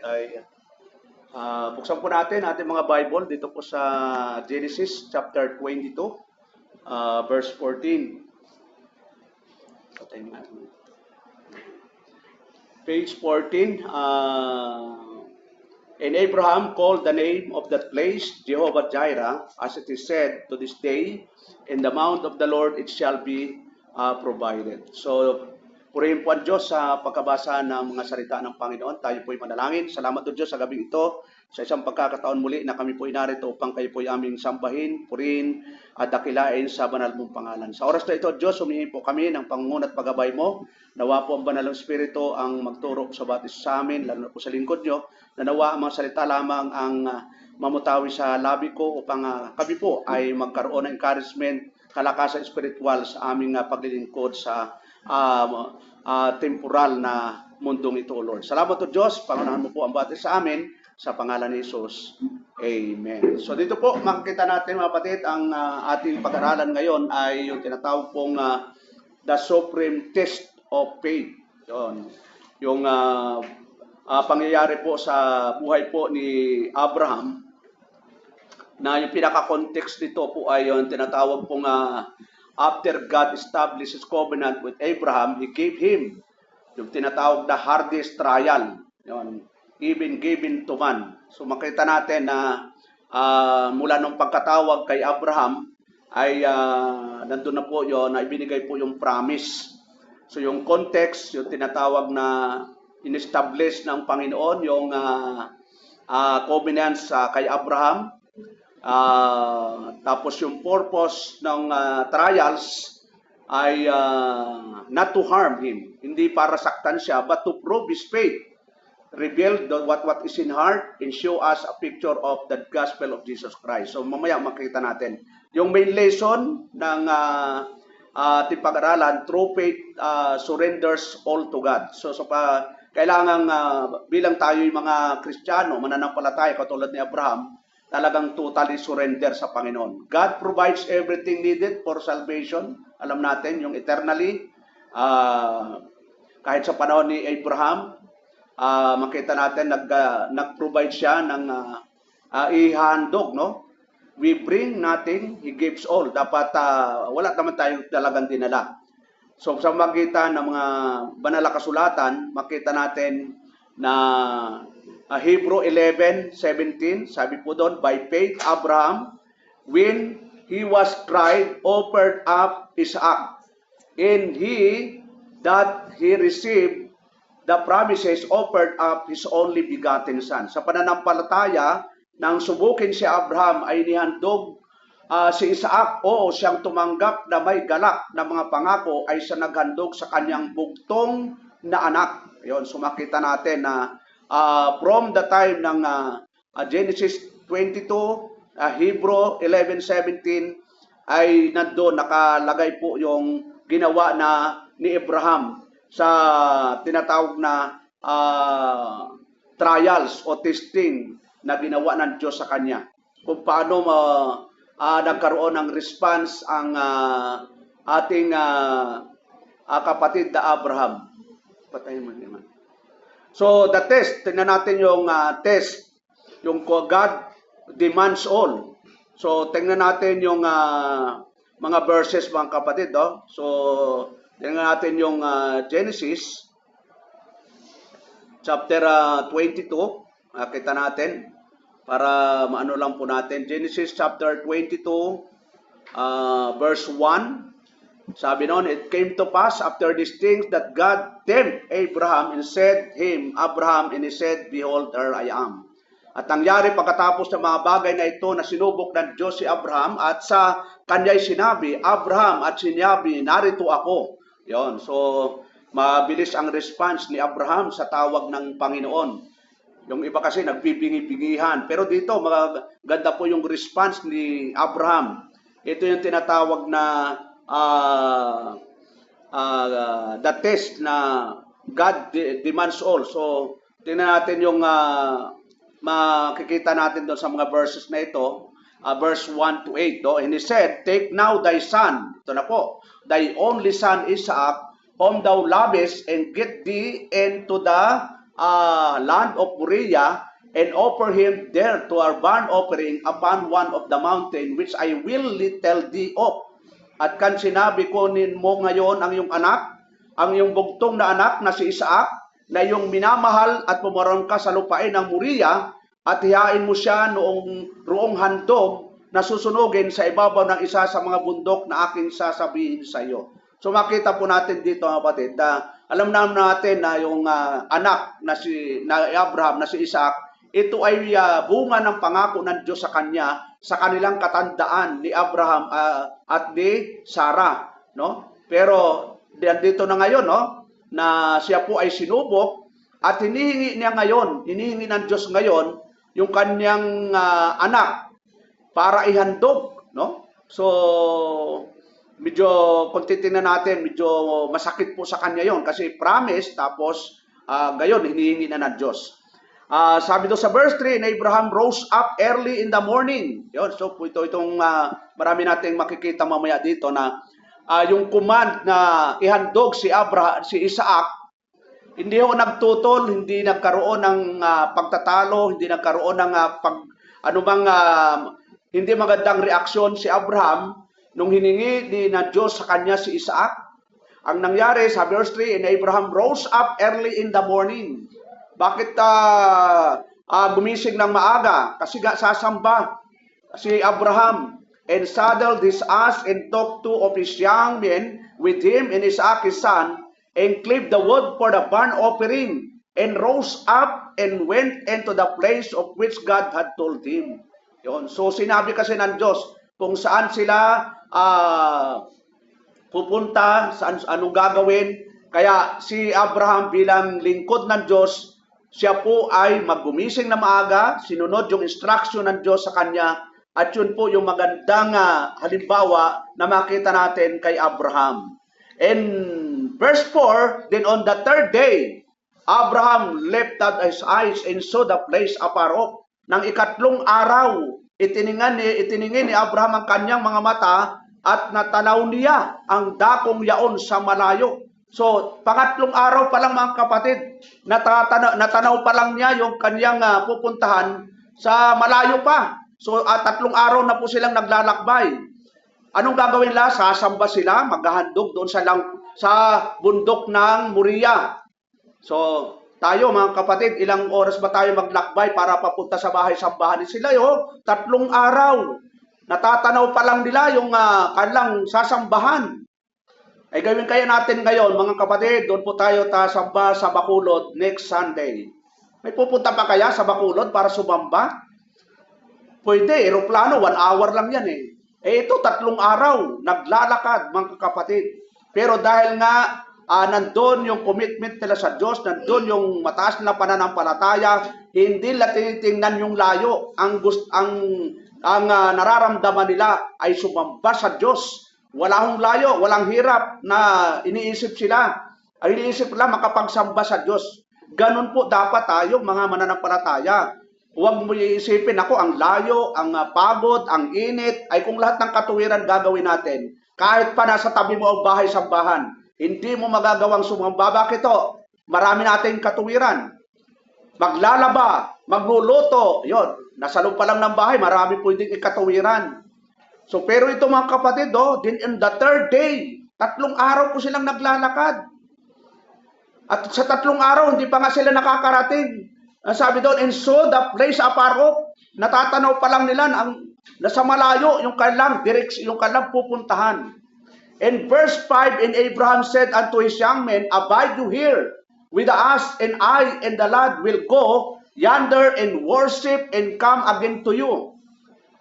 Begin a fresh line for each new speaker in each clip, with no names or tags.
ay buksan po natin ating mga Bible dito po sa Genesis chapter 22, verse 14. Page 14. And Abraham called the name of that place Jehovah Jireh, as it is said to this day, in the mount of the Lord it shall be provided. So, purihin po ang Diyos sa pagkabasa ng mga salita ng Panginoon. Tayo po'y manalangin. Salamat po Diyos sa gabing ito, sa isang pagkakataon muli na kami po'y narito upang kayo po'y aming sambahin, purihin at dakilain sa banal mong pangalan. Sa oras na ito, Diyos, humihingi po kami ng pangunguna't paggabay mo. Nawa po ang banal ng Espiritu ang magturo sa batis sa amin, lalo na po sa lingkod nyo. Nanawa ang mga salita lamang ang mamutawi sa labi ko upang kami po ay magkaroon ng encouragement, kalakasan espiritual sa aming paglilingkod sa temporal na mundong ito, Lord. Salamat po Diyos, pangunahan mo po ang batis sa amin sa pangalan ni Jesus. Amen. So dito po makikita natin mga kapatid, ang ating pag-aralan ngayon ay yung tinatawag pong the supreme test of faith. Yung pangyayari po sa buhay po ni Abraham, na yung pinaka-context nito po ay yung tinatawag pong after God established His covenant with Abraham, He gave him yung tinatawag na hardest trial, yun, even given to man. So makita natin na mula nung pagkatawag kay Abraham ay nandun na po yun, na ibinigay po yung promise. So yung context, yung tinatawag na in-establish ng Panginoon, yung covenant kay Abraham. Tapos yung purpose ng trials ay not to harm him, hindi para saktan siya, but to prove his faith, reveal what is in heart, and show us a picture of the gospel of Jesus Christ. So mamaya makita natin yung main lesson ng ating pag-aralan. True faith surrenders all to God. So kailangan bilang tayo yung mga Kristiyano, mananampalataya katulad ni Abraham, talagang totally surrender sa Panginoon. God provides everything needed for salvation. Alam natin, yung eternally, kahit sa panahon ni Abraham, makita natin, nag-provide siya ng ihandog, no? We bring nothing, He gives all. Dapat, wala naman tayong talagang dinala. So, sa magitan ng mga banal na kasulatan, makita natin na Hebrew 11:17, sabi po doon, by faith Abraham, when he was tried, offered up Isaac, and that he received the promises, offered up his only begotten son. Sa pananampalataya, nang subukin si Abraham ay nihandog si Isaac, o siyang tumanggap na may galak na mga pangako, ay siya naghandog sa kanyang bugtong na anak. Yon, sumakita natin na from the time ng Genesis 22, Hebrew 11:17, ay nandoon nakalagay po yung ginawa na ni Abraham sa tinatawag na trials o testing na ginawa ng Diyos sa kanya. Kung paano nagkaroon ng response ang ating kapatid na Abraham. Patayin mo naman. So, the test, tingnan natin yung test, yung God demands all. So, tingnan natin yung mga verses, mga kapatid. So, tingnan natin yung Genesis, chapter 22. Kita natin, para maano lang po natin. Genesis chapter 22, verse 1. Sabi noon, it came to pass after these things that God tempted Abraham and said him, Abraham, and he said, behold, there I am. At nangyari pagkatapos ng mga bagay na ito na sinubok ng Diyos si Abraham, at sa kanya'y sinabi, Abraham, at sinabi, narito ako. Yon. So, mabilis ang response ni Abraham sa tawag ng Panginoon. Yung iba kasi nagbibingi-bingihan. Pero dito, maganda po yung response ni Abraham. Ito yung tinatawag na the test na God demands all. So, tingnan natin yung makikita natin doon sa mga verses na ito, verse 1 to 8. And he said, take now thy son, ito na po, thy only son Isaac, whom thou lovest, and get thee into the land of Moriah and offer him there to our burnt offering upon one of the mountain which I will tell thee of. At kan sinabi ko mo ngayon ang iyong anak, ang iyong bugtong na anak na si Isaac, na iyong minamahal at pumaroon ka sa lupain ng Moriah, at hiyain mo siya roong handog na susunugin sa ibabaw ng isa sa mga bundok na aking sasabihin sa iyo. So makita po natin dito mga kapatid, alam naman natin na yung anak na Abraham, na si Isaac, ito ay bunga ng pangako ng Diyos sa kanya sa kanilang katandaan ni Abraham at ni Sarah, no? Pero dito na ngayon, no, na siya po ay sinubok at hinihingi ng Diyos ngayon yung kanyang anak para ihandog, no? So medyo kung titingnan natin, medyo masakit po sa kanya yon kasi promise, tapos gayon hinihingi na ng Diyos. Sabi do sa verse 3, na Abraham rose up early in the morning. Yun, so itong marami nating makikita mamaya dito na yung command na ihandog si Isaac, hindi ho nagtutol, hindi nagkaroon ng pagtatalo, hindi nagkaroon ng hindi magandang reaksyon si Abraham nung hiningi na Diyos sa kanya si Isaac. Ang nangyari sa verse 3, and Abraham rose up early in the morning. Bakit gumising ng maaga? Kasi sasamba si Abraham, and saddled his ass and took two of his young men with him and Isaac his son, and cleaved the wood for the burnt offering, and rose up and went into the place of which God had told him. Yun. So sinabi kasi ng Diyos kung saan sila pupunta, anong gagawin. Kaya si Abraham bilang lingkod ng Diyos, siya po ay maggumising na maaga, sinunod yung instruction ng Diyos sa kanya, at yun po yung magandang halimbawa na makita natin kay Abraham. And verse 4, then on the third day, Abraham lifted his eyes and saw the place afar off. Nang ikatlong araw, itiningin ni Abraham ang kanyang mga mata at natanaw niya ang dakong yaon sa malayo. So, pangatlong araw pa lang mga kapatid, natanaw pa lang niya yung kanyang pupuntahan sa malayo pa. So, 3 araw na po silang naglalakbay. Anong gagawin nila? Sasamba sila, maghahandog doon sa bundok ng Moriah. So, tayo mga kapatid, ilang oras ba tayo maglakbay para papunta sa bahay-sambahan? Sila 3 araw. Natatanaw pa lang nila yung kanilang sasambahan. Ay gawin kaya natin ngayon, mga kapatid, doon po tayo samba sa Bacolod next Sunday. May pupunta pa kaya sa Bacolod para sumamba? Pwede, aeroplano, 1 hour lang yan eh. Ito, 3 araw, naglalakad, mga kapatid. Pero dahil nga, nandun yung commitment nila sa Diyos, nandun yung mataas na pananampalataya, hindi nila tinitingnan yung layo. Ang nararamdaman nila ay sumamba sa Diyos. Wala hong layo, walang hirap na iniisip sila. Ang iniisip nila makapagsamba sa Diyos. Ganun po dapat tayo mga mananampalataya. Huwag mo iisipin ako ang layo, ang pagod, ang init, ay kung lahat ng katuwiran gagawin natin. Kahit pa nasa tabi mo ang bahay-sambahan, hindi mo magagawang sumamba. Bakit ito? Marami nating katuwiran. Maglalaba, magluluto, yun. Nasa loob pa lang ng bahay, marami pwedeng ikatuwiran. So, pero ito mga kapatid, din in the third day, 3 araw po silang naglalakad. At sa 3 araw, hindi pa nga sila nakakarating. Sabi doon, and so the place afar off, natatanaw pa lang nila nasa malayo yung kanilang pupuntahan. In verse 5, and Abraham said unto his young men, abide you here with the ass, and I and the lad will go yonder and worship and come again to you.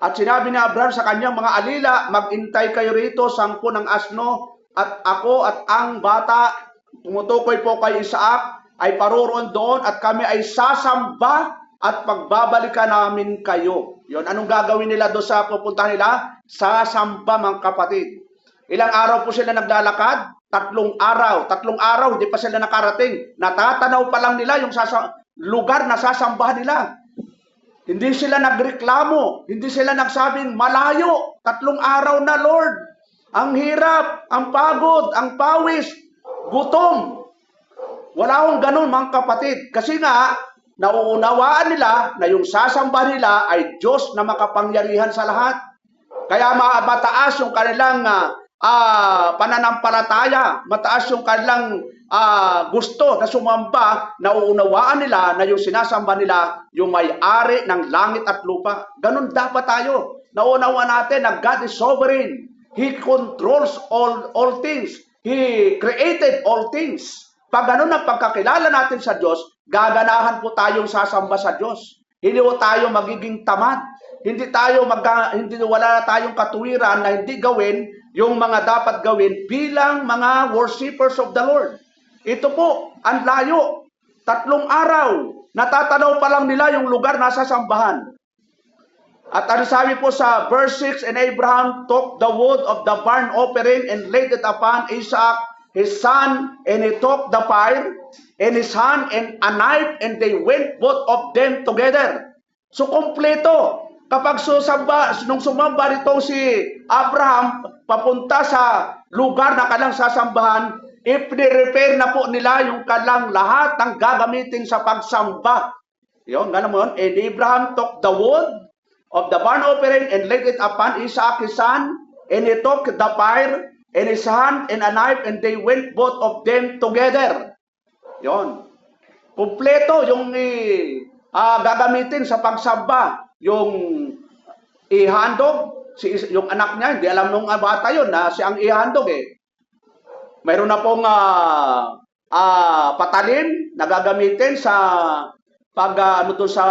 At sinabi ni Abraham sa kanyang mga alila, magintay kayo rito, 10 ng asno, at ako at ang bata, tumutukoy po kay Isaac, ay paroroon doon, at kami ay sasamba, at pagbabalikan namin kayo. Yun, anong gagawin nila doon sa pupuntahan nila? Sasamba, mga kapatid. Ilang araw po sila naglalakad? 3 araw. 3 araw, hindi pa sila nakarating. Natatanaw pa lang nila yung lugar na sasambahan nila. Hindi sila nagreklamo, hindi sila nagsabing malayo, 3 araw na Lord. Ang hirap, ang pagod, ang pawis, gutom. Wala akong ganun mga kapatid. Kasi nga, nauunawaan nila na yung sasamba nila ay Diyos na makapangyarihan sa lahat. Kaya mataas yung kanilang pananampalataya, mataas yung kanilang gusto na sumamba, nauunawaan nila na yung sinasamba nila yung may-ari ng langit at lupa. Ganun dapat tayo. Nauunawaan natin na God is sovereign. He controls all things. He created all things. Pag ganun ang pagkakilala natin sa Diyos, gaganahan po tayong sasamba sa Diyos. Hindi po tayo magiging tamad. Hindi wala tayong katuwiran na hindi gawin yung mga dapat gawin bilang mga worshipers of the Lord. Ito po, ang layo. 3 araw, natatanaw pa lang nila yung lugar na sasambahan. At ano sabi po sa verse 6, and Abraham took the wood of the burnt offering and laid it upon Isaac, his son, and he took the fire in his hand and a knife, and they went both of them together. So, kompleto. Kapag nung sumamba rito si Abraham, papunta sa lugar na kanilang sasambahan, i-prepare na po nila yung kanilang lahat ng gagamitin sa pagsamba. Yun, ganun mo yun. And Abraham took the wood of the burnt offering and laid it upon Isaac his son, and he took the fire in his hand and a knife, and they went both of them together. Yon. Kompleto yung gagamitin sa pagsamba. Yung ihandog, yung anak niya, hindi alam nung bata yun na siyang ihandog eh. Mayroon na pong patalim na gagamitin sa sa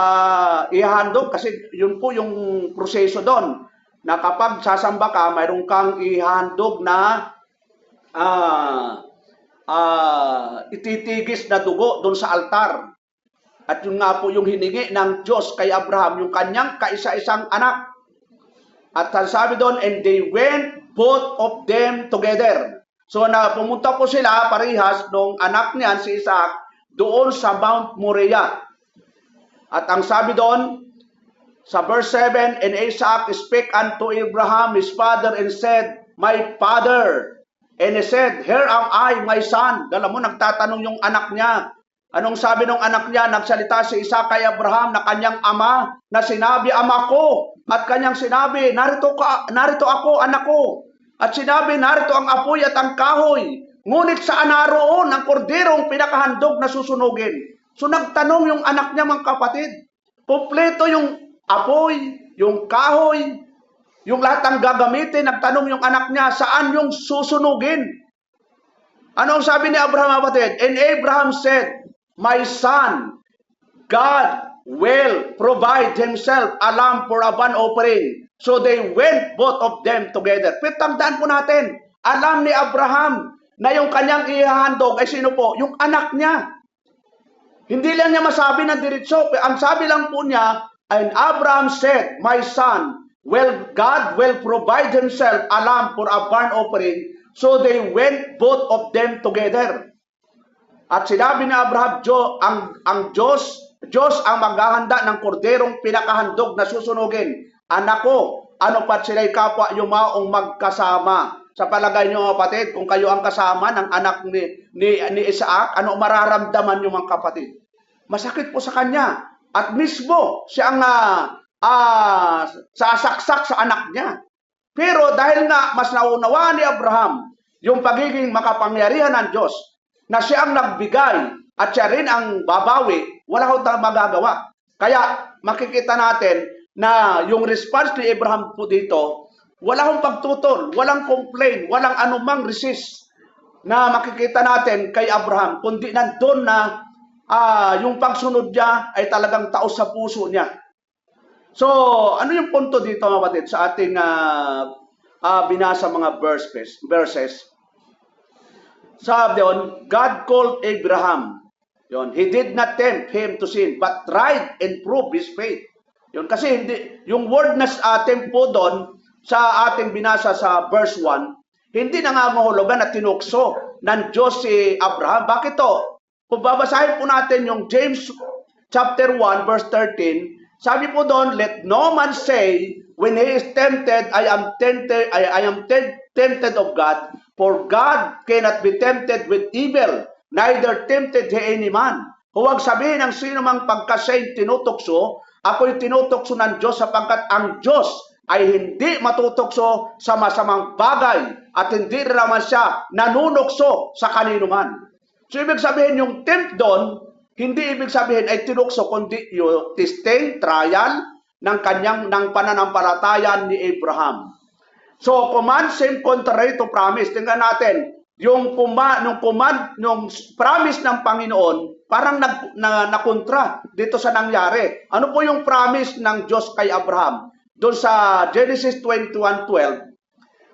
ihandog, kasi yun po yung proseso doon, na kapag sasamba ka, mayroon kang ihandog na ititigis na dugo doon sa altar. At yun nga po yung hiningi ng Diyos kay Abraham, yung kanyang kaisa-isang anak. At sabi doon, and they went both of them together. So pumunta po sila parehas nung anak niyan si Isaac doon sa Mount Moriah. At ang sabi doon, sa verse 7, and Isaac spake unto Abraham his father and said, my father. And he said, here am I, my son. Alam mo, nagtatanong yung anak niya. Anong sabi ng anak niya? Nagsalita si Isaac kay Abraham na kanyang ama, na sinabi, ama ko. At kanyang sinabi, narito ako, anak ko. At sinabi, narito ang apoy at ang kahoy. Ngunit saan naroon ang korderong pinakahandog na susunugin? So nagtanong yung anak niya, mga kapatid. Kompleto yung apoy, yung kahoy, yung lahat ng gagamitin. Nagtanong yung anak niya, saan yung susunugin? Anong sabi ni Abraham, kapatid? And Abraham said, my son, God will provide himself a lamb for a burnt offering. So they went both of them together. Pero tandaan po natin, alam ni Abraham na yung kanyang ihahandog ay sino po? Yung anak niya. Hindi lang niya masabi ng diretso. Ang sabi lang po niya, and Abraham said, my son, God will provide himself a lamb for a burnt offering. So they went both of them together. At sinabi ni Abraham, ang Diyos ang maghahanda ng korderong pinakahandog na susunugin. Anak ko, ano pat sila'y kapwa yumaong magkasama. Sa palagay niyo, kapatid, kung kayo ang kasama ng anak ni Isaac, ano mararamdaman niyo, mga kapatid? Masakit po sa kanya. At mismo siyang sasaksak sa anak niya. Pero dahil nga mas naunawaan ni Abraham yung pagiging makapangyarihan ng Diyos, na siya ang nagbigay at siya rin ang babawi, wala akong magagawa. Kaya makikita natin na yung response ni Abraham po dito, wala akong pagtutol, walang complain, walang anumang resist na makikita natin kay Abraham, kundi nandun na yung pagsunod niya ay talagang taos sa puso niya. So, ano yung punto dito, mga kapatid, sa ating binasa mga verses? Sabi doon, God called Abraham. Yun, he did not tempt him to sin, but tried and proved his faith. Yun, kasi hindi, yung word na tempt po doon, sa ating binasa sa verse 1, hindi nangangahulugan at tinukso ng Diyos si Abraham. Bakit to? Kung babasahin po natin yung James chapter 1, verse 13, sabi po doon, let no man say, when he is tempted, I am tempted of God, for God cannot be tempted with evil, neither tempted he any man. Huwag sabihin ng sino mang pagkasiya'y tinutokso, ako'y tinutokso ng Diyos sapagkat ang Diyos ay hindi matutokso sa masamang bagay at hindi naman siya nanunokso sa kanino man. So ibig sabihin yung tempt doon, hindi ibig sabihin ay tinukso kundi yung testing, trial ng pananampalataya ni Abraham. So command same contrary to promise. Tingnan natin yung nung promise ng Panginoon parang nakontra dito sa nangyari. Ano po yung promise ng Diyos kay Abraham? Doon sa Genesis 21:12,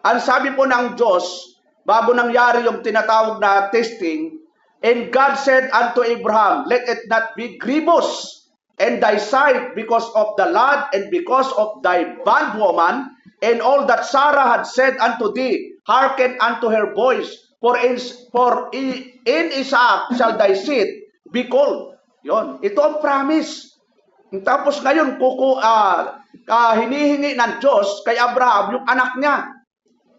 ang sabi po ng Diyos, bago nangyari yung tinatawag na testing, and God said unto Abraham, let it not be grievous in thy sight because of the lad and because of thy bondwoman, and all that Sarah had said unto thee, hearken unto her voice, for in Isaac shall thy seed be called. Yon, ito ang promise. Tapos ngayon, hinihingi ng Diyos kay Abraham yung anak niya.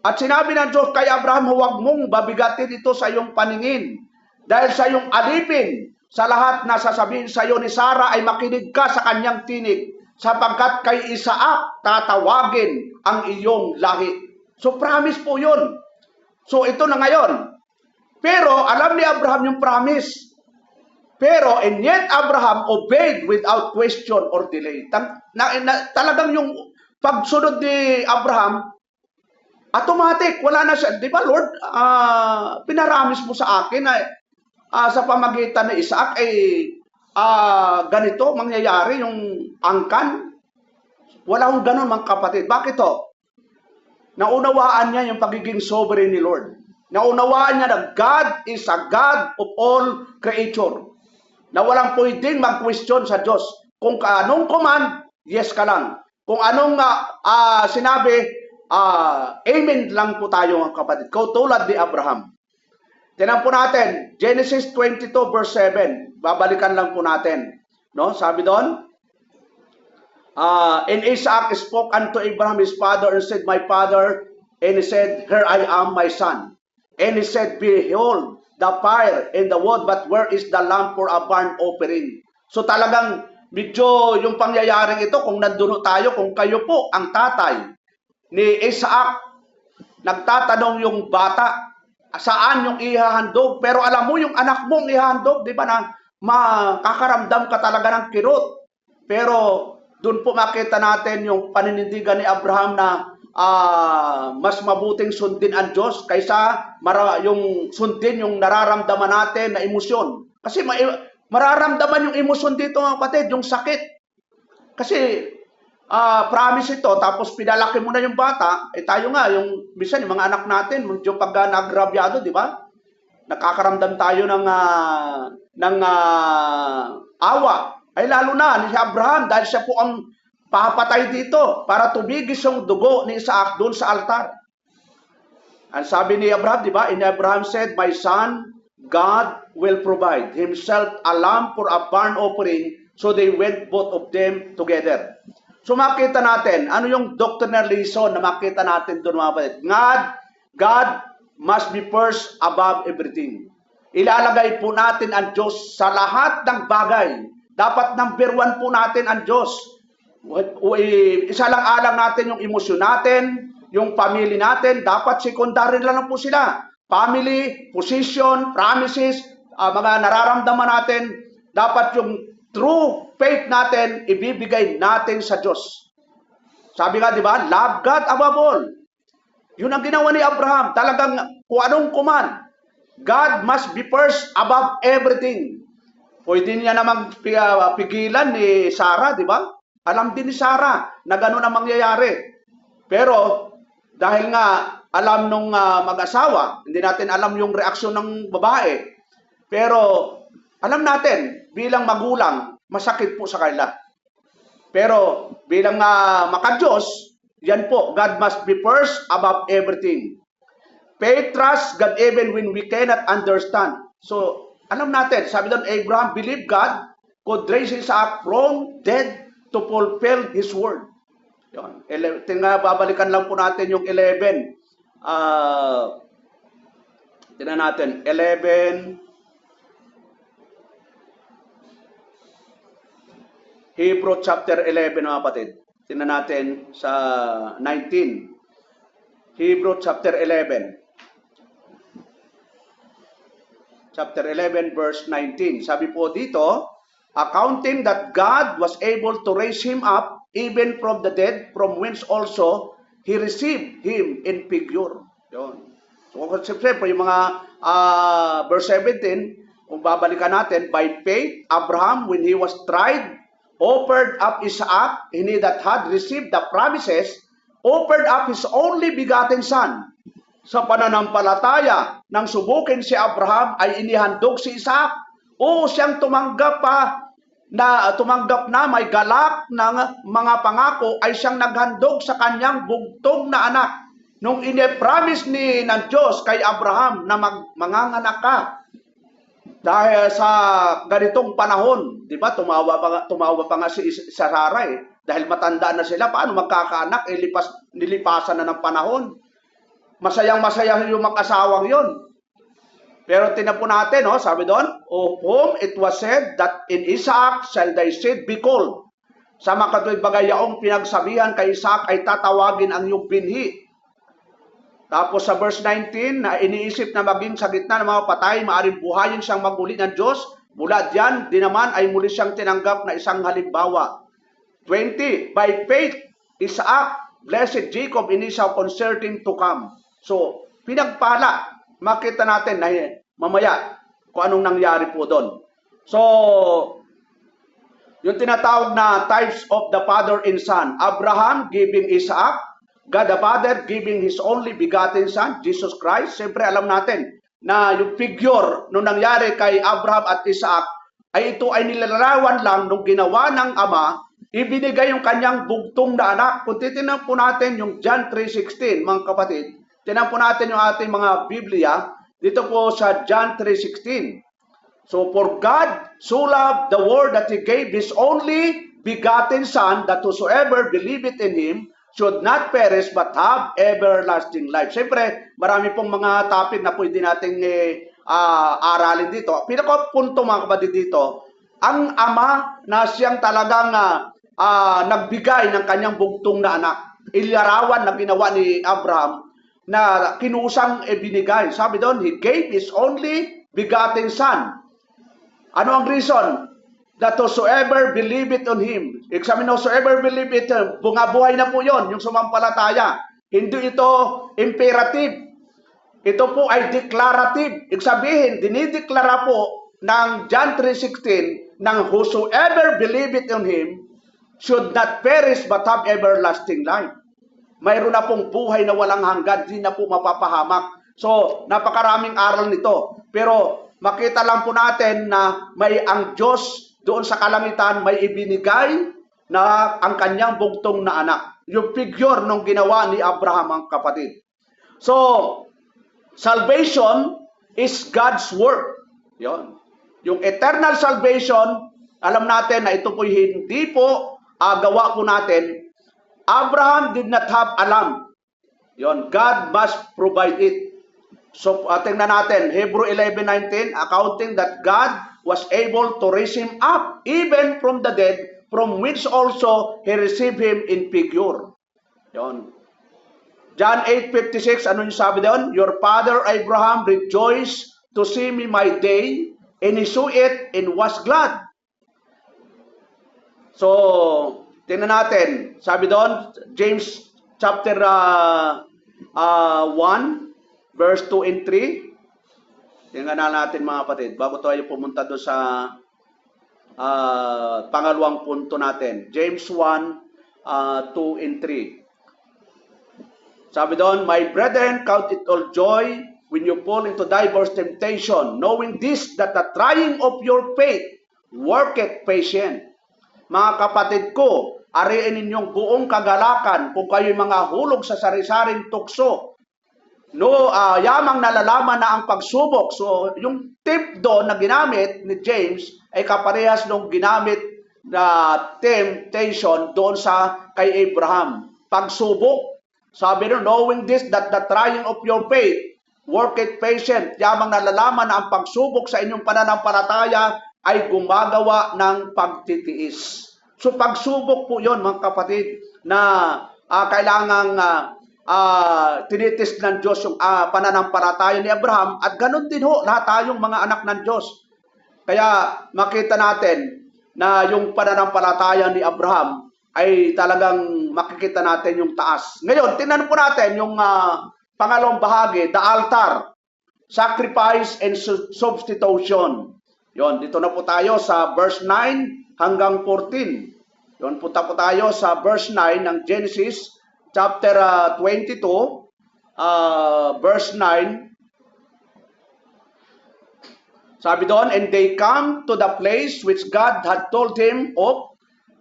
At sinabi ng Diyos kay Abraham, huwag mong babigatin ito sa iyong paningin. Dahil sa iyong alipin, sa lahat na sasabihin sa iyo ni Sarah ay makinig ka sa kanyang tinig, sapagkat kay Isaac tatawagin ang iyong lahi. So promise po yun. So ito na ngayon. Pero alam ni Abraham yung promise. Pero, and yet Abraham obeyed without question or delay. Talagang yung pagsunod ni Abraham, automatic, wala na siya. Di ba, Lord, pinaramis mo sa akin na sa pamagitan ni Isaac, ganito, mangyayari yung angkan. Wala akong ganun, mga kapatid. Bakit to? Naunawaan niya yung pagiging sovereign ni Lord. Naunawaan niya na God is a God of all creature. Na walang pwedeng mag-question sa Diyos. Kung anong command, yes ka lang. Kung anong sinabi, amen lang po tayo mga kapatid. Tulad ni Abraham. Tingnan po natin, Genesis 22 verse 7. Babalikan lang po natin. No? Sabi doon, and Isaac spoke unto Abraham his father and said, my father, and he said, here I am, my son. And he said, behold, the fire and the wood, but where is the lamb for a burnt offering? So talagang medyo yung pangyayaring ito, kung nandun tayo, kung kayo po ang tatay ni Isaac, nagtatanong yung bata, saan yung ihahandog? Pero alam mo yung anak mong ihahandog, di ba na makakaramdam ka talaga ng kirot. Pero doon po makita natin yung paninindigan ni Abraham na mas mabuting sundin ang Diyos kaysa yung sundin yung nararamdaman natin na emosyon. Kasi mararamdaman yung emosyon dito mga kapatid, yung sakit. Kasi promise ito, tapos pinalaki mo na yung bata, tayo nga, yung minsan yung mga anak natin, yung pag nagrabyado, di ba? Nakakaramdam tayo ng awa. Ay lalo na ni Abraham dahil siya po ang papatay dito para tumigis yung dugo ni Isaac doon sa altar. Ang sabi ni Abraham, di ba? And Abraham said, my son, God will provide himself a lamb for a burnt offering. So they went both of them together. So makita natin, ano yung doctrinal reason na makita natin doon mga kapatid? God must be first above everything. Ilalagay po natin ang Diyos sa lahat ng bagay. Dapat number one po natin ang Diyos. Isa lang alang natin yung emosyon natin, yung family natin, dapat secondary lang po sila. Family, position, promises, mga nararamdaman natin, dapat yung true faith natin, ibibigay natin sa Diyos. Sabi nga, di ba, love God above all. Yun ang ginawa ni Abraham. Talagang kung anong command, God must be first above everything. Pwede niya namang pigilan ni Sarah, di ba? Alam din ni Sarah na gano'n ang mangyayari. Pero dahil nga alam nung mag-asawa, hindi natin alam yung reaksyon ng babae. Pero alam natin, bilang magulang, masakit po sa kanila. Pero bilang maka-Diyos, yan po, God must be first above everything. Faith, trust God even when we cannot understand. So, alam natin, sabi doon, Abraham believed God could raise Isaac from dead to fulfill His word. Yun. Babalikan lang po natin yung 11. Tingnan natin, 11. Hebrew chapter 11 mga kapatid. Tingnan natin sa 19. Hebrew chapter 11. Chapter 11 verse 19. Sabi po dito, accounting that God was able to raise him up even from the dead, from whence also he received him in figure. Yun. So, siyempre, yung mga verse 17, kung babalikan natin, by faith, Abraham, when he was tried, offered up Isaac, and he that had received the promises, offered up his only begotten son. Sa pananampalataya, nang subukin si Abraham, ay inihandog si Isaac. O siyang tumanggap na may galak ng mga pangako, ay siyang naghandog sa kanyang bugtong na anak. Nung ine-promise ng Diyos kay Abraham na manganganak ka, dahil sa ganitong panahon, di ba, tumawa pa nga si Sarah dahil matanda na sila, paano magkakaanak? Nilipasan na ng panahon. Masayang-masaya yung mag-asawang yun. Pero tinan po natin, sabi doon, of whom it was said that in Isaac shall thy seed be called. Sa makatuwid bagayaong pinagsabihan kay Isaac ay tatawagin ang iyong binhi. Tapos sa verse 19, na iniisip na maging sa gitna ng mga patay, maaaring buhayin siyang maguli ng Diyos. Mula diyan, di naman ay muli siyang tinanggap na isang halimbawa. 20, by faith, Isaac blessed Jacob in Esau concerning to come. So, pinagpala, makita natin na mamaya kung anong nangyari po doon. So, yung tinatawag na types of the father and son. Abraham giving Isaac, God the Father giving His only begotten Son, Jesus Christ. Siyempre alam natin na yung figure nung nangyari kay Abraham at Isaac ay ito ay nilalarawan lang nung ginawa ng Ama, ibinigay yung kanyang bugtong na anak. Kung titignan po natin yung John 3:16, mga kapatid, tingnan po natin yung ating mga Biblia, dito po sa John 3:16. So, for God so loved the world that He gave His only begotten Son, that whosoever believeth in Him should not perish but have everlasting life. Siyempre, marami pong mga topic na pwede nating aralin dito. Pinakapunto mga kapatid dito, ang Ama na siyang talagang nagbigay ng kanyang bugtong na anak. Ilarawan na ginawa ni Abraham na kinusang ibinigay. Sabi doon, He gave His only begotten Son. Ano ang reason? That whosoever believeth on Him. Examine whosoever believeth, bunga-buhay na po yon, yung sumampalataya. Hindi ito imperative. Ito po ay declarative. Ibig sabihin, dinideklara po ng John 3:16 ng whosoever believeth on Him should not perish but have everlasting life. Mayroon na pong buhay na walang hanggan, di na po mapapahamak. So, napakaraming aral nito. Pero makita lang po natin na may ang Diyos doon sa kalangitan may ibinigay na ang kanyang bugtong na anak. Yung figure nung ginawa ni Abraham ang kapatid. So, salvation is God's work. Yon. Yung eternal salvation, alam natin na ito po hindi po gawa po natin. Abraham did not have alam. Yon, God must provide it. So, tingnan natin, Hebrew 11:19, accounting that God was able to raise him up even from the dead, from which also he received him in figure. Yon. John 8:56, ano yung sabi doon? Your father Abraham rejoiced to see me my day, and he saw it and was glad. So, tingnan natin, sabi doon, James chapter 1, verse 2 and 3. Tingnan natin mga kapatid, bago tayo pumunta doon sa pangalawang punto natin. James 1, 2 and 3. Sabi doon, my brethren, count it all joy when you fall into diverse temptation, knowing this, that the trying of your faith worketh patience. Mga kapatid ko, ariin ninyong buong kagalakan kung kayo'y mga hulog sa sari-saring tukso. Yamang nalalaman na ang pagsubok. So, yung tip doon na ginamit ni James ay kaparehas nung ginamit na temptation doon sa kay Abraham. Pagsubok. Sabi doon, knowing this, that the trying of your faith worketh patience. Yamang nalalaman na ang pagsubok sa inyong pananampalataya ay gumagawa ng pagtitiis. So pagsubok po yon mga kapatid na kailangang tinitis ng Diyos yung pananampalataya ni Abraham at ganun din ho lahat tayong mga anak ng Diyos. Kaya makita natin na yung pananampalataya ni Abraham ay talagang makikita natin yung taas. Ngayon, tingnan po natin yung pangalawang bahagi, the altar, sacrifice and substitution. Yon, dito na po tayo sa verse 9 hanggang 14. Yon, punta po tayo sa verse 9 ng Genesis chapter 22, verse 9. Sabi doon, and they come to the place which God had told him of.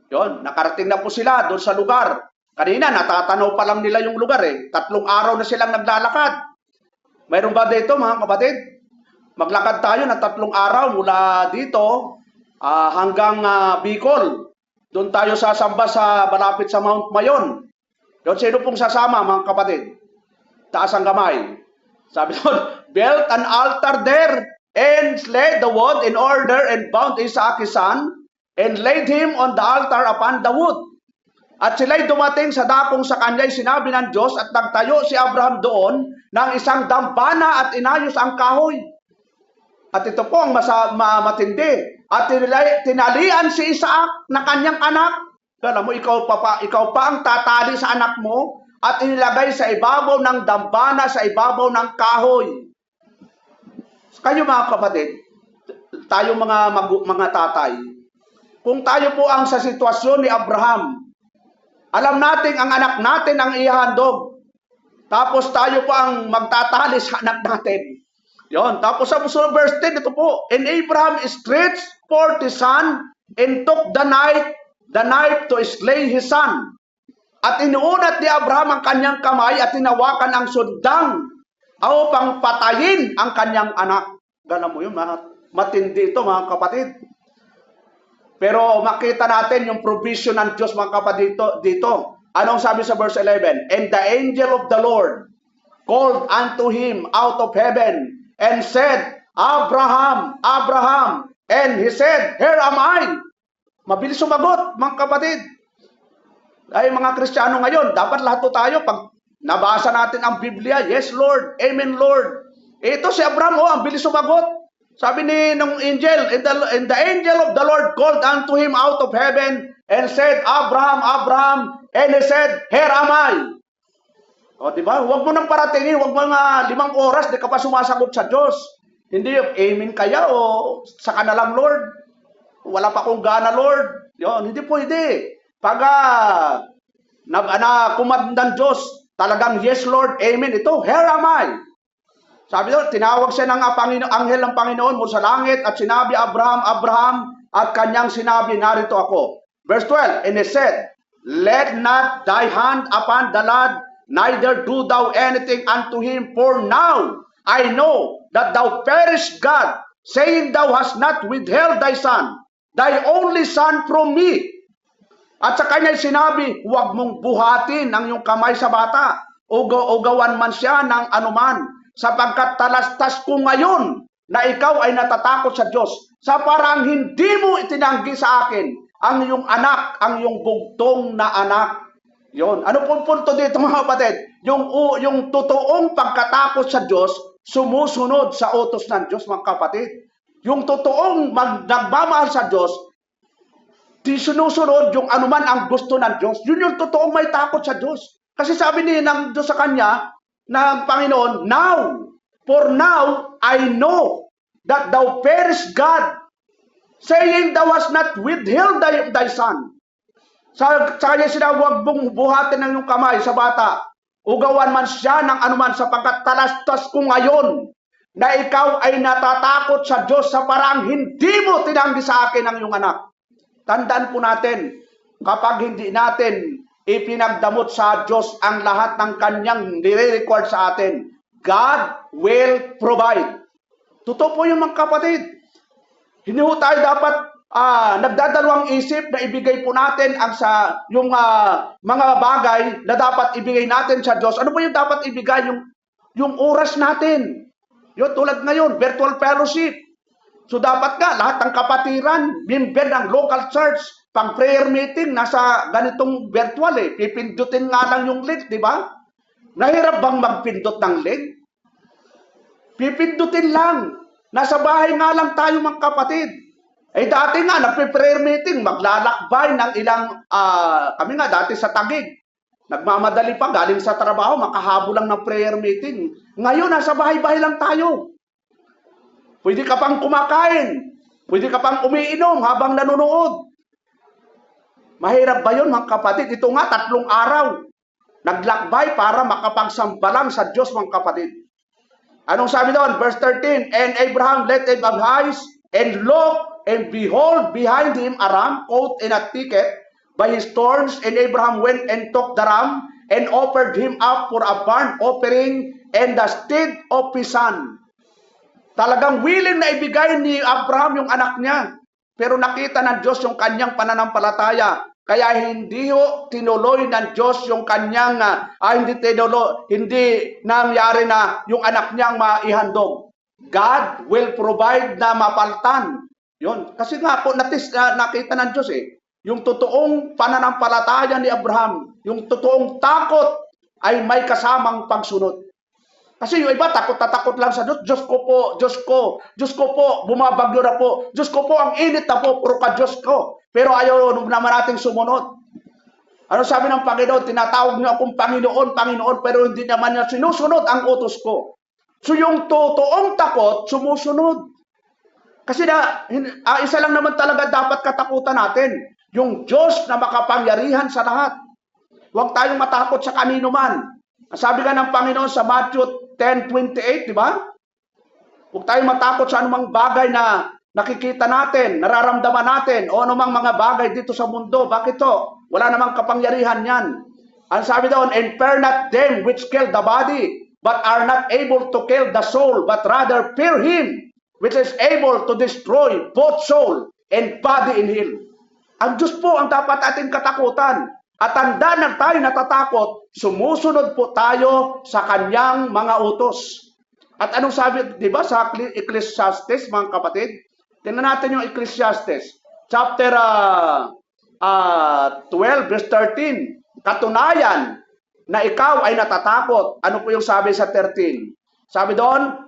Yon, nakarating na po sila doon sa lugar. Kanina, natatanaw pa lang nila yung lugar eh. 3 araw na silang naglalakad. Mayroon ba dito mga kapatid? Maglakad tayo na 3 araw mula dito hanggang Bicol. Doon tayo sasamba sa malapit sa Mount Mayon. Yon, sino pong sasama mga kapatid? Taas ang kamay. Sabi doon, built an altar there and laid the wood in order and bound Isaac his son and laid him on the altar upon the wood. At sila'y dumating sa dakong sa kanya'y sinabi ng Diyos at nagtayo si Abraham doon ng isang dambana at inayos ang kahoy. At ito po ang matindi. At tinalian si Isaac na kanyang anak. Alam mo, ikaw pa ang tatali sa anak mo at inilagay sa ibabaw ng dambana, sa ibabaw ng kahoy. Kayo mga kapatid, tayo mga tatay, kung tayo po ang sa sitwasyon ni Abraham, alam natin ang anak natin ang ihandog. Tapos tayo po ang magtatali sa anak natin. Yon. Tapos sa verse 10, ito po, and Abraham stretched forth his son and took the knife to slay his son. At inuunat ni Abraham ang kanyang kamay at tinawakan ang sundang upang patayin ang kanyang anak. Ganun mo yun, matindi ito mga kapatid. Pero makita natin yung provision ng Diyos mga kapatid dito. Anong sabi sa verse 11? And the angel of the Lord called unto him out of heaven and said, Abraham, Abraham. And he said, Here am I. Mabilis sumagot mga kapatid. Ay mga Kristiyano ngayon, dapat lahat po tayo pag nabasa natin ang Biblia, yes Lord, Amen Lord. Ito si Abraham, ang bilis sumagot. Sabi ng angel, and the angel of the Lord called unto him out of heaven and said, Abraham, Abraham. And he said, Here am I. O diba? Huwag mo nang paratingin, huwag mo nga 5 oras, di ka pa sumasagot sa Diyos. Hindi, amen kaya o saka na lang Lord. Wala pa akong gana Lord. Yun, hindi pwede. Pag kumandan Diyos, talagang yes Lord, amen. Ito, here am I. Sabi doon, tinawag siya ng anghel ng Panginoon mula sa langit at sinabi, Abraham, Abraham, at kanyang sinabi, narito ako. Verse 12, and he said, Let not thy hand upon the lad, neither do thou anything unto him, for now I know that thou perish God, saying thou hast not withheld thy son, thy only son from me. At sa kanya sinabi, huwag mong buhatin ang iyong kamay sa bata, o gawan man siya ng anuman, sapagkat talastas ko ngayon na ikaw ay natatakot sa Diyos, sa parang hindi mo itinanggi sa akin ang iyong anak, ang iyong bugtong na anak. Yon. Ano pong punto dito mga kapatid? Yung totoong pagkatakot sa Diyos, sumusunod sa utos ng Diyos mga kapatid. Yung totoong nagmamahal sa Diyos, di sinusunod yung anuman ang gusto ng Diyos. Yun yung totoong may takot sa Diyos. Kasi sabi ng Diyos sa kanya, ng Panginoon, for now, I know that thou perish God, saying thou hast not withheld thy son. Sa kanya sinabi, huwag mong buhatin ng iyong kamay sa bata, ugawan man siya ng anuman, sapagkat talastas ko ngayon na ikaw ay natatakot sa Diyos sa parang hindi mo tinanggi sa akin ang iyong anak. Tandaan po natin, kapag hindi natin ipinagdamot sa Diyos ang lahat ng kanyang nire-record sa atin, God will provide. Totoo po yung mga kapatid. Hindi po tayo dapat nagdadalawang isip na ibigay po natin yung mga bagay na dapat ibigay natin sa Diyos. Ano po yung dapat ibigay? Yung oras natin. Yung tulad ngayon, virtual fellowship. So dapat nga, lahat ng kapatiran, member ng local church, pang prayer meeting, nasa ganitong virtual eh. Pipindutin nga lang yung link, di ba? Nahirap bang magpindot ng link? Pipindutin lang. Nasa bahay nga lang tayo mga kapatid. Eh dati nga, nagpe-prayer meeting, maglalakbay ng ilang, kami nga dati sa Taguig. Nagmamadali pa, galing sa trabaho, makahabol lang ng prayer meeting. Ngayon, nasa bahay-bahay lang tayo. Pwede ka pang kumakain. Pwede ka pang umiinom habang nanonood. Mahirap ba yun mga kapatid? Ito nga, 3 araw. Naglakbay para makapagsamba lang sa Diyos mga kapatid. Anong sabi doon? Verse 13, And Abraham lifted up eyes and looked, and behold, behind him a ram caught in a thicket by his thorns, and Abraham went and took the ram and offered him up for a burnt offering and the stead of his son. Talagang willing na ibigay ni Abraham yung anak niya. Pero nakita ng Diyos yung kanyang pananampalataya. Kaya hindi tinuloy ng Diyos yung kanyang, hindi nangyari na yung anak niyang maihandog. God will provide na mapaltan. Yun. Kasi nga po, nakita ng Diyos yung totoong pananampalataya ni Abraham, yung totoong takot ay may kasamang pagsunod. Kasi yung iba, takot na takot lang sa Diyos. Diyos ko po, Diyos ko, Diyos ko po, bumabagyo na po. Diyos ko po, ang init na po, puro ka Diyos ko. Pero ayaw naman nating sumunod. Ano sabi ng Panginoon? Tinatawag niyo akong Panginoon, Panginoon, pero hindi naman niya sinusunod ang utos ko. So yung totoong takot, sumusunod. Kasi isa lang naman talaga dapat katakutan natin. Yung Diyos na makapangyarihan sa lahat. Huwag tayong matakot sa kanino man. Sabi nga ng Panginoon sa Matthew 10:28, di ba? Huwag tayong matakot sa anumang bagay na nakikita natin, nararamdaman natin, o anumang mga bagay dito sa mundo. Bakit to? Wala namang kapangyarihan yan. Ang sabi doon, and fear not them which kill the body, but are not able to kill the soul, but rather fear him which is able to destroy both soul and body in hell. Ang Diyos po ang dapat ating katakutan. At tanda na tayo natatakot, sumusunod po tayo sa kanyang mga utos. At anong sabi, di ba, sa Ecclesiastes, mga kapatid? Tingnan natin yung Ecclesiastes. Chapter 12, verse 13. Katunayan na ikaw ay natatakot. Ano po yung sabi sa 13? Sabi doon,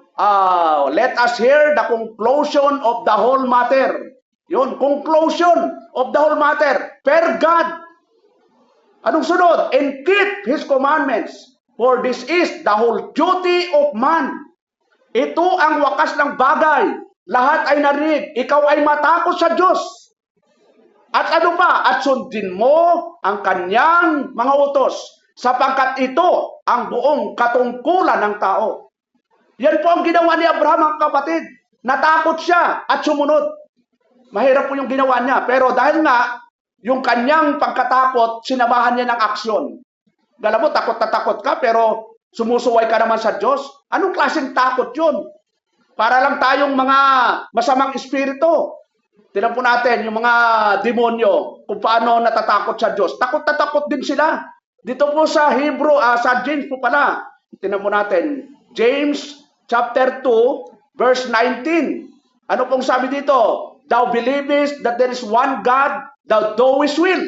let us hear the conclusion of the whole matter. Yun, conclusion of the whole matter. Per God. Anong sunod? And keep His commandments. For this is the whole duty of man. Ito ang wakas ng bagay. Lahat ay narinig. Ikaw ay matakot sa Diyos. At ano pa? At sundin mo ang kanyang mga utos. Sapagkat ito ang buong katungkulan ng tao. Yan po ang ginawa ni Abraham, ang kapatid. Natakot siya at sumunod. Mahirap po yung ginawa niya. Pero dahil nga, yung kanyang pagkatakot, sinamahan niya ng aksyon. Alam mo, takot na takot ka, pero sumusuway ka naman sa Diyos. Anong klaseng takot yun? Para lang tayong mga masamang espiritu. Tingnan po natin yung mga demonyo, kung paano natatakot sa Diyos. Takot na takot din sila. Dito po sa sa James po pala. Tingnan po natin, James chapter 2, verse 19. Ano pong sabi dito? Thou believest that there is one God, thou doest will.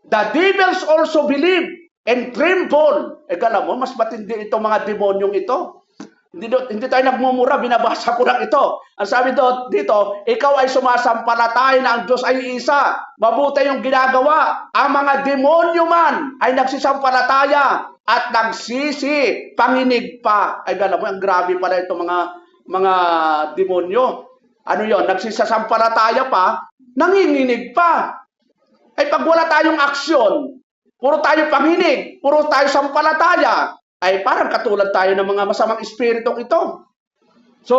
The devils also believe and tremble. Alam mo, mas matindi itong mga demonyong ito. Hindi tayo nagmumura, binabasa ko lang ito. Ang sabi dito, ikaw ay sumasampalataya na ang Diyos ay isa. Mabuti yung ginagawa. Ang mga demonyo man ay nagsisampalataya at nagsisi, panginig pa. Alam mo, ang grabe pala itong mga demonyo. Ano yon? Nagsisasampalataya pa, nanginginig pa. Ay pag wala tayong aksyon, puro tayo panginig, puro tayo sampalataya, ay parang katulad tayo ng mga masamang espiritong ito. So,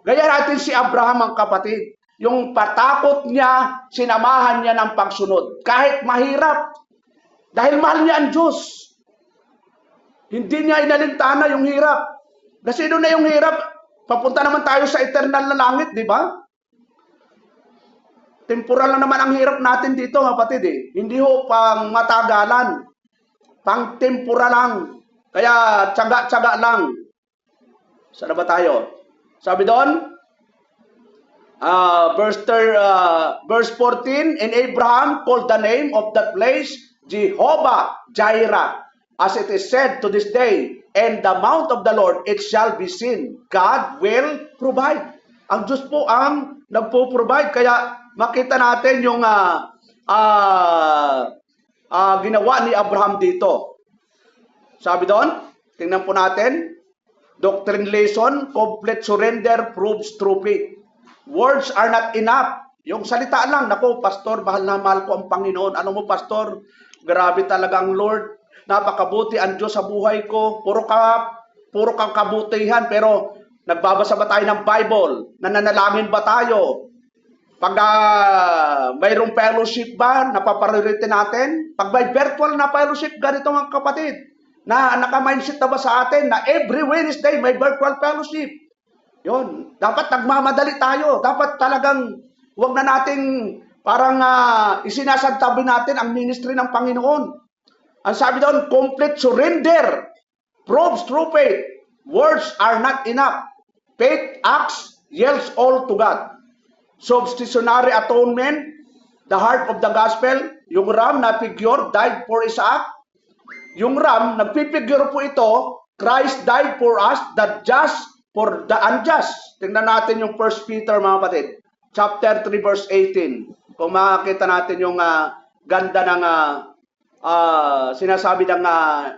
gaya natin si Abraham, ang kapatid. Yung patakot niya, sinamahan niya ng pagsunod. Kahit mahirap. Dahil mahal niya ang Diyos. Hindi niya inalintana yung hirap. Kasi doon na yung hirap, papunta naman tayo sa eternal na langit, di ba? Temporal lang naman ang hirap natin dito, kapatid Hindi ho pang matagalan. Pang temporal lang. Kaya tsaga-tsaga lang. Saan ba tayo? Sabi doon, Verse 14, and Abraham called the name of that place Jehovah Jireh, as it is said to this day, and the mount of the Lord it shall be seen. God will provide. Ang Diyos po ang nagpo-provide. Kaya makita natin yung ginawa ni Abraham dito. Sabi doon, tingnan po natin, doctrine lesson, complete surrender proves true faith. Words are not enough. Yung salita lang, naku, pastor, mahal na mahal ko ang Panginoon. Ano mo, pastor? Grabe talaga ang Lord. Napakabuti ang Diyos sa buhay ko. Puro kang kabutihan, pero nagbabasa ba tayo ng Bible? Nananalangin ba tayo? Pag mayroong fellowship ba, napapriority natin? Pag may virtual na fellowship, ganito mga kapatid, na naka-mindset na ba sa atin na every Wednesday may virtual fellowship? Yun. Dapat nagmamadali tayo. Dapat talagang wag na nating parang isinasantabi natin ang ministry ng Panginoon. Ang sabi doon, complete surrender proves true faith. Words are not enough. Faith acts yields all to God. Substitutionary atonement, the heart of the gospel, yung ram na figure died for Isaac. Yung ram, nagpipigure po ito, Christ died for us, the just for the unjust. Tingnan natin yung 1 Peter mga kapatid, chapter 3 verse 18. Kung makakita natin yung ganda ng sinasabi ng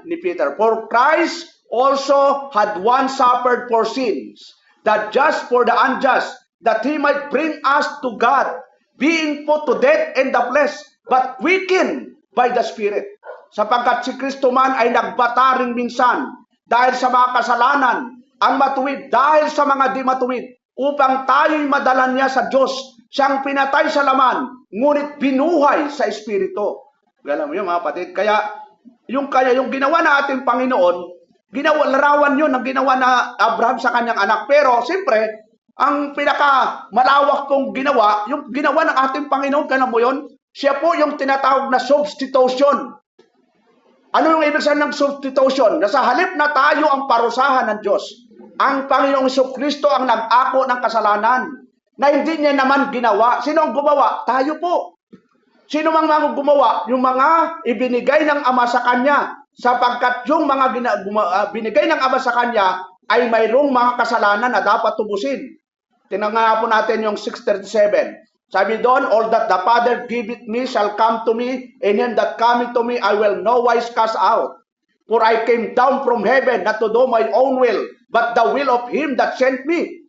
ni Peter. For Christ also had once suffered for sins, the just for the unjust, that he might bring us to God, being put to death in the flesh, but quickened by the Spirit. Sapagkat si Kristo man ay nagbataring minsan dahil sa mga kasalanan, ang matuwid dahil sa mga di matuwid, upang tayo'y madalan niya sa Diyos, siyang pinatay sa laman, ngunit binuhay sa Espiritu. Alam mo yun mga kapatid, kaya yung ginawa na ating Panginoon, larawan yun ang ginawa na Abraham sa kanyang anak. Pero siyempre, ang pinaka malawak pong ginawa, yung ginawa ng ating Panginoon, kaya mo yun, siya po yung tinatawag na substitution. Ano yung ibig sabihin ng substitution? Na sa halip na tayo ang parusahan ng Diyos, ang Panginoong Jesucristo ang nag-ako ng kasalanan na hindi niya naman ginawa. Sino ang gumawa? Tayo po. Sino mang mga gumawa? Yung mga ibinigay ng Ama sa Kanya. Sapagkat yung mga binigay ng Ama sa Kanya ay mayroong mga kasalanan na dapat tubusin. Tinangan po natin yung 6:37. Sabi doon, all that the Father giveth me shall come to me, and him that cometh to me I will no wise cast out. For I came down from heaven not to do my own will, but the will of him that sent me.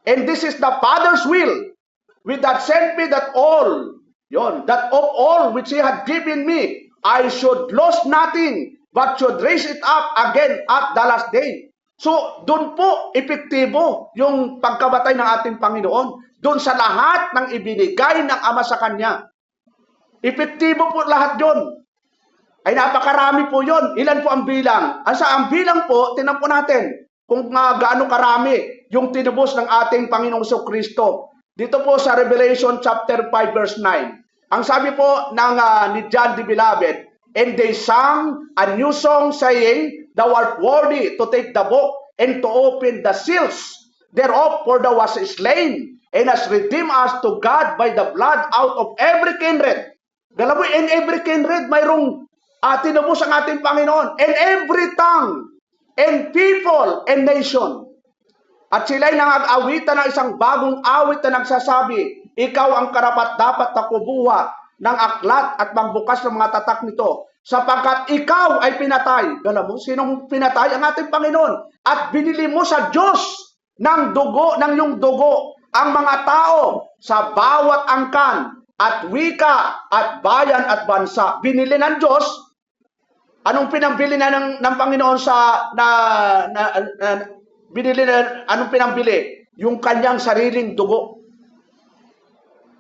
And this is the Father's will, with that sent me, that that of all which he had given me, I should lose nothing, but should raise it up again at the last day. So, doon po epektibo yung pagkabatay ng ating Panginoon. Doon sa lahat ng ibinigay ng Ama sa Kanya. Epektibo po lahat yun. Ay napakarami po yun. Ilan po ang bilang? Ang bilang po, tinan po natin kung gaano karami yung tinubos ng ating Panginoong Jesucristo. Dito po sa Revelation chapter 5 verse 9. Ang sabi po ni John the Beloved, and they sang a new song saying, Thou art worthy to take the book and to open the seals thereof, for thou wast slain, and hast redeemed us to God by the blood out of every kindred. Dalawa, in every kindred, mayroong tinubos ang ating Panginoon. And every tongue, and people, and nation. At sila'y nangag-awitan ng isang bagong awit na nagsasabi, ikaw ang karapat-dapat na kubuha ng aklat at magbukas ng mga tatak nito. Sapagkat ikaw ay pinatay. Alam mo, sinong pinatay? Ang ating Panginoon. At binili mo sa Diyos ng iyong dugo, ang mga tao sa bawat angkan at wika at bayan at bansa. Binili ng Diyos. Anong pinambili ng Panginoon anong pinambili? Yung kanyang sariling dugo.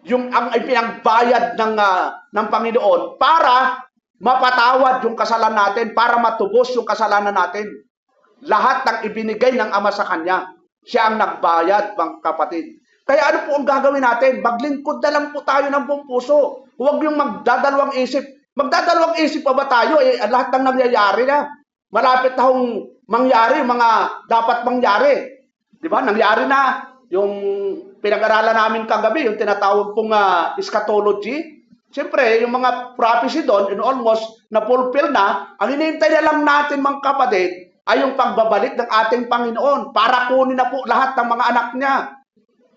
Ang pinangbayad ng Panginoon para mapatawad yung kasalanan natin, para matubos yung kasalanan natin. Lahat ng ibinigay ng Ama sa Kanya. Siya ang nagbayad, mga kapatid. Kaya ano po ang gagawin natin? Maglingkod na lang po tayo ng buong puso. Huwag yung magdadalawang isip. Magdadalawang isip pa ba tayo? Lahat ng nangyayari na. Malapit na mangyari, mga dapat mangyari. Di ba? Nangyari na yung pinag-aralan namin kagabi, yung tinatawag pong eschatology. Siyempre, yung mga prophecy doon, in almost na-fulfill na, ang hinihintay na lang natin mga kapatid, ay yung pagbabalik ng ating Panginoon para kunin na po lahat ng mga anak niya.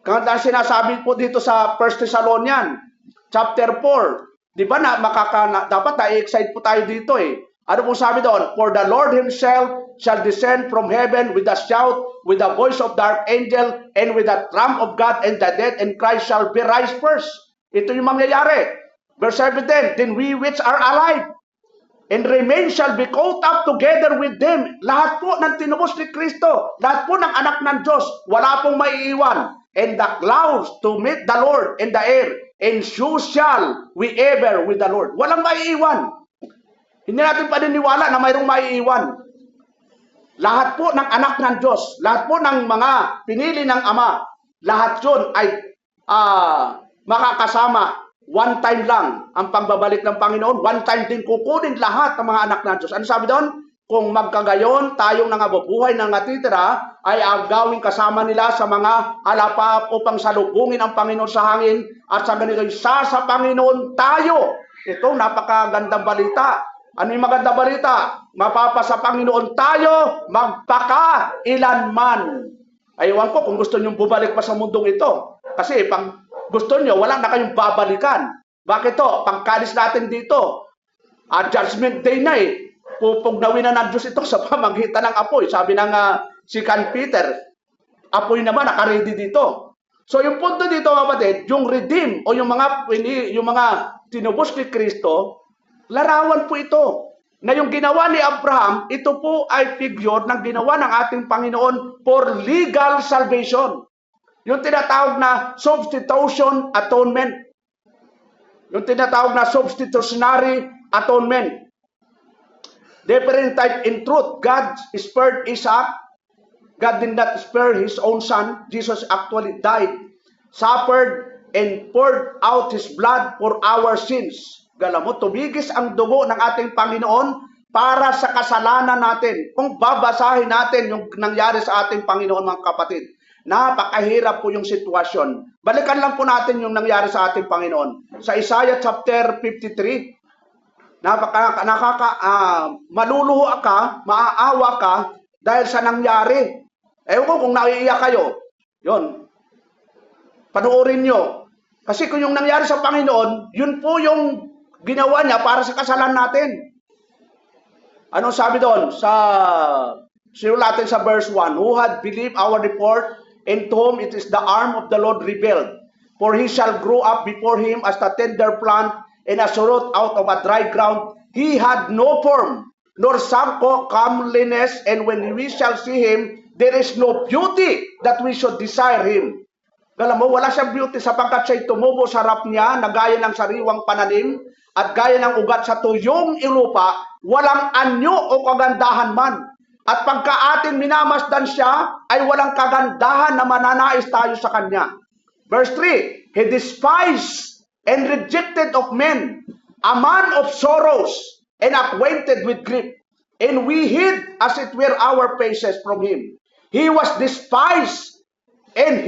Kaya sinasabi po dito sa 1 Thessalonians, chapter 4, di ba dapat na-excite po tayo dito eh. Ano pong sabi doon? For the Lord Himself shall descend from heaven with a shout, with the voice of the archangel, and with the trump of God, and the dead in Christ shall be raised first. Ito yung mangyayari. Verse 17, then we which are alive and remain shall be caught up together with them. Lahat po ng tinubos ni Kristo, lahat po ng anak ng Diyos, wala pong maiiwan. And the clouds to meet the Lord in the air, and so shall we ever with the Lord. Walang maiiwan. Hindi natin paniniwala na mayroong maiiwan. Lahat po ng anak ng Diyos, lahat po ng mga pinili ng Ama, lahat yun ay makakasama. One time lang ang pagbabalik ng Panginoon. One time din kukunin lahat ng mga anak ng Diyos. Ano sabi doon? Kung magkagayon, tayong nangabubuhay ng natitira, ay agawin kasama nila sa mga alapap upang salubungin ang Panginoon sa hangin at sa ganito, sa Panginoon tayo. Ito, napakagandang balita. Ano yung magandang balita? Mapapasa Panginoon tayo, magpakailanman. Aywan ko kung gusto nyo bumalik pa sa mundong ito. Kasi pag gusto nyo, wala na kayong babalikan. Bakit to? Pagkalis natin dito, judgment day na eh. Pupugnawin na ng Diyos ito sa pamagitan ng apoy. Sabi ng si Can Peter, apoy naman, nakaready dito. So yung punto dito kapatid, yung redeem o yung mga tinubos ni Kristo, larawan po ito. Na yung ginawa ni Abraham, ito po ay figure ng ginawa ng ating Panginoon for legal salvation. Yung tinatawag na substitution atonement. Yung tinatawag na substitutionary atonement. Different type in truth. God spared Isaac. God did not spare His own son. Jesus actually died, suffered, and poured out His blood for our sins. Alam mo, tumigis ang dugo ng ating Panginoon para sa kasalanan natin. Kung babasahin natin yung nangyari sa ating Panginoon mga kapatid, napakahirap po yung sitwasyon. Balikan lang po natin yung nangyari sa ating Panginoon. Sa Isaiah chapter 53, maluluho ka, maaawa ka dahil sa nangyari. Ewan ko kung naiiyak kayo. Yun. Panoorin nyo. Kasi kung yung nangyari sa Panginoon, yun po yung ginawa niya para sa kasalanan natin. Anong sabi doon? Sinulatin sa verse 1, who had believed our report, and to whom it is the arm of the Lord revealed. For he shall grow up before him as the tender plant, and as a root out of a dry ground. He had no form, nor some comeliness, and when we shall see him, there is no beauty that we should desire him. Alam mo, wala siyang beauty sapagkat siya'y tumubo sa harap niya na gaya ng sariwang pananim at gaya ng ugat sa tuyong ilupa, walang anyo o kagandahan man. At pagka atin minamasdan siya, ay walang kagandahan na mananais tayo sa kanya. Verse 3, he despised and rejected of men, a man of sorrows and acquainted with grief. And we hid as it were our faces from him. He was despised, and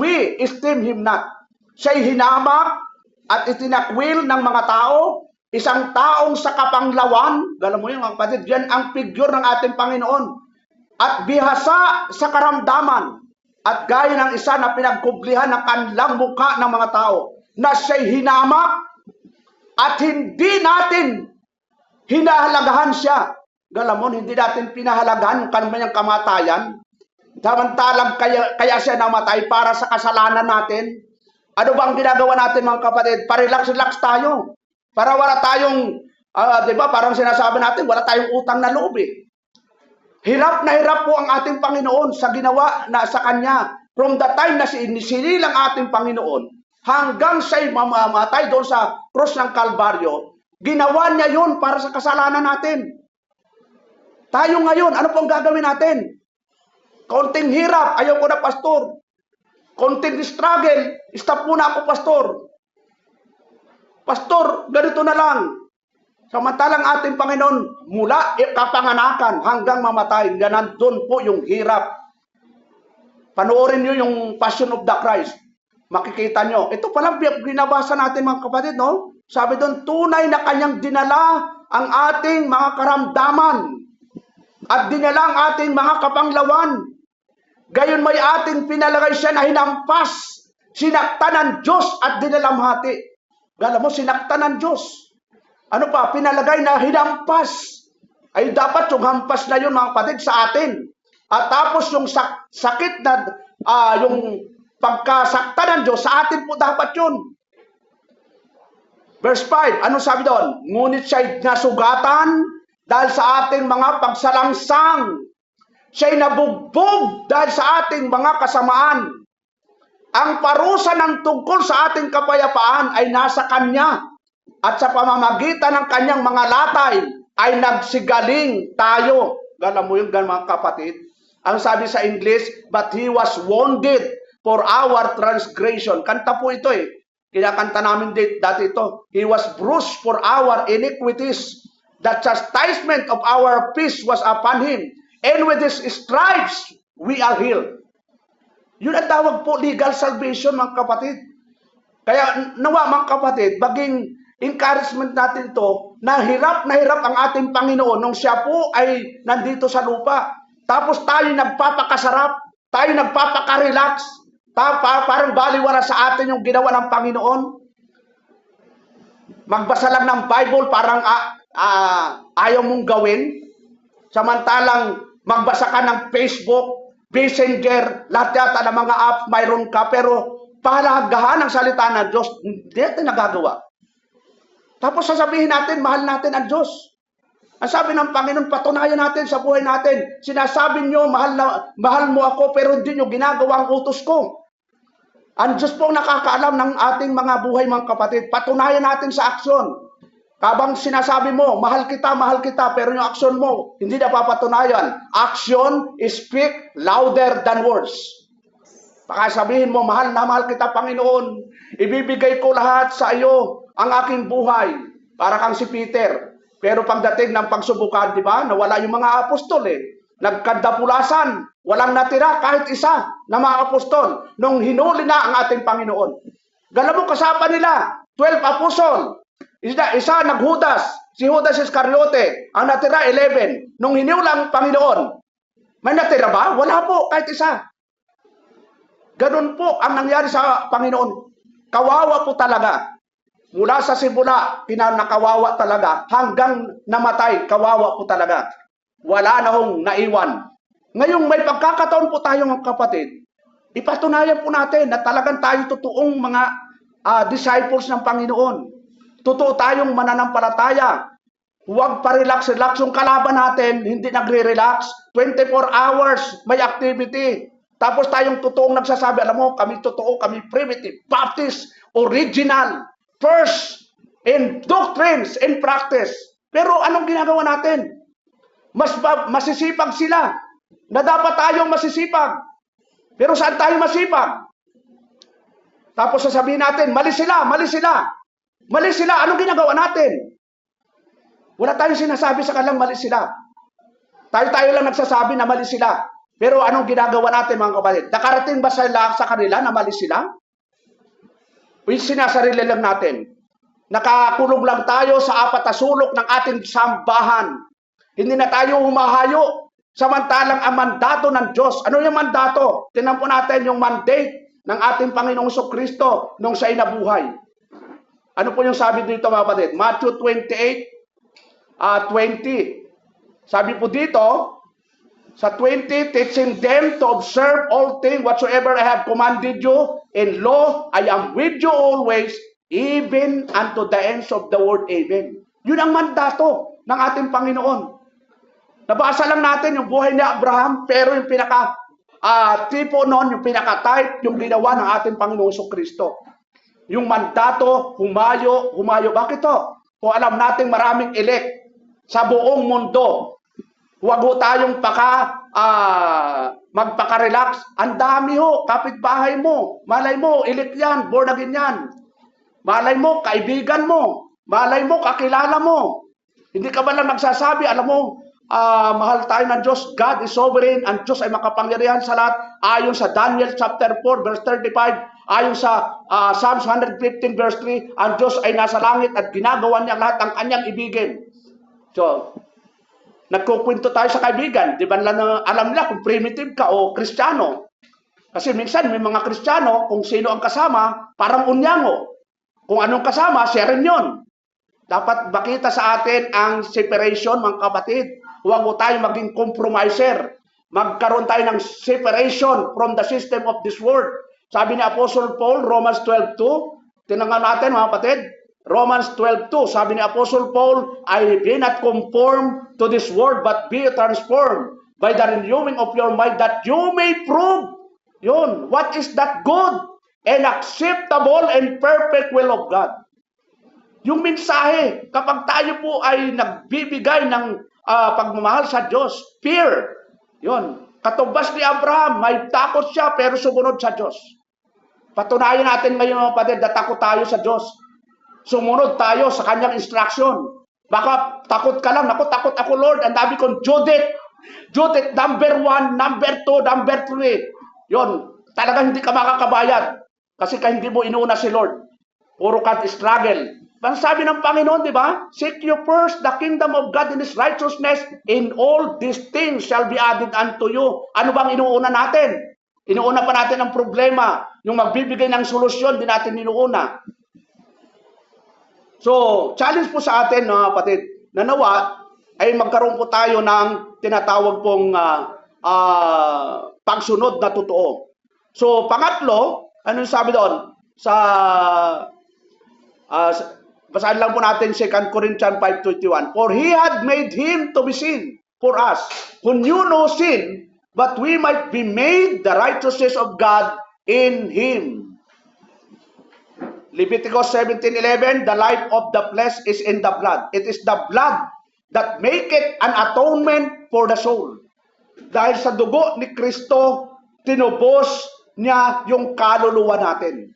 we esteem him not. Siya'y hinamak at itinakwil ng mga tao, isang taong sa kapanglawan, alam mo yun mga kapatid, yan ang figure ng ating Panginoon. At bihasa sa karamdaman, at gaya ng isa na pinagkublihan ng kanilang mukha ng mga tao, na siya'y hinamak, at hindi natin hinahalagahan siya. Alam mo, hindi natin pinahalagahan yung kanyang kamatayan. Samantalang kaya siya namatay para sa kasalanan natin. Ano ba ang ginagawa natin mga kapatid? Parelax-relax tayo. Para wala tayong, di ba, parang sinasabi natin, wala tayong utang na loob eh. Hirap na hirap po ang ating Panginoon sa ginawa na sa Kanya. From the time na sinilang ating Panginoon, hanggang siya'y mamamatay doon sa cross ng Kalbaryo, ginawa niya yun para sa kasalanan natin. Tayo ngayon, ano pong gagawin natin? Konting hirap, ayaw ko na pastor. Konting struggle, stop muna ako pastor. Pastor, ganito na lang. Samantalang ating Panginoon, mula kapanganakan hanggang mamatay, ganan doon po yung hirap. Panoorin niyo yung Passion of the Christ. makikita nyo. Ito palang binabasa natin mga kapatid, no? Sabi doon, tunay na kanyang dinala ang ating mga karamdaman at dinala ang ating mga kapanglawan. Gayon may ating pinalagay siya na hinampas, sinaktan ng Diyos at dinalamhati. Alam mo, sinaktan ng Diyos. Ano pa? Pinalagay na hinampas. Ay dapat yung hampas na yun mga kapatid sa atin. At tapos yung sakit na, yung pagkasakta ng Diyos, sa atin po dapat yun. Verse 5, ano sabi doon? Ngunit siya'y nasugatan dahil sa ating mga pagsalangsang. Siya'y nabugbog dahil sa ating mga kasamaan. Ang parusa ng tungkol sa ating kapayapaan ay nasa Kanya. At sa pamamagitan ng Kanyang mga latay ay nagsigaling tayo. Alam mo yung mga kapatid? Ang sabi sa English, but He was wounded for our transgression. Kanta po ito eh. Kinakanta namin dati ito. He was bruised for our iniquities. The chastisement of our peace was upon Him. And with His stripes, we are healed. Yun ang tawag po legal salvation mga kapatid. Kaya nawa mga kapatid, baging encouragement natin ito, na hirap ang ating Panginoon nung siya po ay nandito sa lupa. Tapos tayo nagpapakasarap, tayo nagpapaka-relax, parang baliwala sa atin yung ginawa ng Panginoon. Magbasa lang ng Bible, parang ayaw mong gawin. Samantalang magbasa ka ng Facebook, Messenger, lahat yata ng mga apps, mayroon ka, pero pahalagahan ng salita ng Diyos, hindi natin nagagawa. Tapos sasabihin natin, mahal natin ang Diyos. Ang sabi ng Panginoon, patunayan natin sa buhay natin. Sinasabi nyo, mahal mo ako, pero hindi nyo ginagawa ang utos ko. Ang Diyos po nakakaalam ng ating mga buhay, mga kapatid. Patunayan natin sa aksyon. Kabang sinasabi mo, mahal kita, pero yung aksyon mo, hindi napapatunayan. Action speak louder than words. Baka sabihin mo, mahal na mahal kita, Panginoon. Ibibigay ko lahat sa iyo ang aking buhay. Para kang si Peter. Pero pagdating ng pagsubukan, di ba, nawala yung mga apostol eh. Nagkadapulasan, walang natira kahit isa na mga apostol nung hinuli na ang ating Panginoon. Galam mo kasama nila, 12 apostol. Isa naghudas, si Judas Iscariote, ang natira 11. Nung hiniulang Panginoon, may natira ba? Wala po, kahit isa. Ganun po ang nangyari sa Panginoon. Kawawa po talaga. Mula sa simula, pinanakawawa talaga. Hanggang namatay, kawawa po talaga. Wala na hong naiwan. Ngayong may pagkakataon po tayo mga kapatid, ipatunayan po natin na talagang tayo totoong mga disciples ng Panginoon. Totoo tayong mananampalataya. Huwag pa-relax-relax yung kalaban natin, hindi nagre-relax. 24 hours, may activity. Tapos tayong totoong nagsasabi, alam mo, kami totoo, kami primitive, Baptist, original, first in doctrines, in practice. Pero anong ginagawa natin? Masisipag sila na dapat tayong masisipag. Pero saan tayo masipag? Tapos sasabihin natin, mali sila, mali sila. Mali sila, anong ginagawa natin? Wala tayong sinasabi sa kanilang mali sila. Tayo lang nagsasabi na mali sila. Pero anong ginagawa natin mga kapatid? Nakarating ba sa kanila na mali sila? O sinasarili lang natin? Nakakulong lang tayo sa apat na sulok ng ating sambahan. Hindi na tayo humahayo. Samantalang ang mandato ng Diyos. Ano yung mandato? Tingnan po natin yung mandate ng ating Panginoong Jesucristo nung siya ay nabuhay. Ano po yung sabi dito mga kapatid? Matthew 28:20. Sabi po dito, sa 20, teaching them to observe all things whatsoever I have commanded you. In law, I am with you always, even unto the ends of the world. Amen. Yun ang mandato ng ating Panginoon. Nabasa lang natin yung buhay ni Abraham, pero yung tipo noon, yung pinaka-type, yung ginawa ng ating Panginoong Jesucristo. Yung mandato, humayo. Bakit to? Kung alam natin maraming elect sa buong mundo, huwag ho tayong magpaka-relax. Ang dami ho, kapitbahay mo. Malay mo, elect yan, born again yan. Malay mo, kaibigan mo. Malay mo, kakilala mo. Hindi ka ba lang nagsasabi, alam mo, mahal tayo ng Diyos, God is sovereign, ang Diyos ay makapangyarihan sa lahat. Ayon sa Daniel chapter 4, verse 35, Ayon sa Psalms 115 verse 3, ang Diyos ay nasa langit at ginagawa niya lahat ng kanyang ibigin. So, nagkukwento tayo sa kaibigan. Di ba alam nila kung primitive ka o Kristiyano? Kasi minsan may mga Kristiyano, kung sino ang kasama, parang unyango. Kung anong kasama, siya rin yun. Dapat makita sa atin ang separation, mga kapatid. Huwag mo tayo maging compromiser. Magkaroon tayo ng separation from the system of this world. Sabi ni Apostle Paul, Romans 12:2, tinangan natin mga kapatid, Romans 12:2, sabi ni Apostle Paul, I be not conformed to this world, but be transformed by the renewing of your mind, that you may prove, yun, what is that good and acceptable and perfect will of God. Yung mensahe, kapag tayo po ay nagbibigay ng pagmamahal sa Diyos, fear, yun, katubas ni Abraham, may takot siya pero sumunod sa Diyos. Patunayan natin ngayon mga kapatid na takot tayo sa Diyos. Sumunod tayo sa kanyang instruction. Baka takot ka lang, ako takot ako Lord, ang dami kong Judith, number 1, number 2, number 3. Yun, talagang hindi ka makakabayad kasi hindi mo inuuna si Lord. Puro ka struggle. Ang sabi ng Panginoon, di ba? Seek you first the kingdom of God and His righteousness, in all these things shall be added unto you. Ano bang inuuna natin? Inuuna pa natin ang problema. Yung magbibigay ng solusyon, di natin inuuna. So, challenge po sa atin, mga kapatid, na nawa ay magkaroon po tayo ng tinatawag pong pagsunod na totoo. So, pangatlo, ano sabi doon? Basahin lang po natin 2 Corinthians 5:21. For He had made Him to be sin for us, who knew no sin, but we might be made the righteousness of God in Him. Leviticus 17:11, the life of the flesh is in the blood. It is the blood that maketh an atonement for the soul. Dahil sa dugo ni Kristo, tinubos niya yung kaluluwa natin.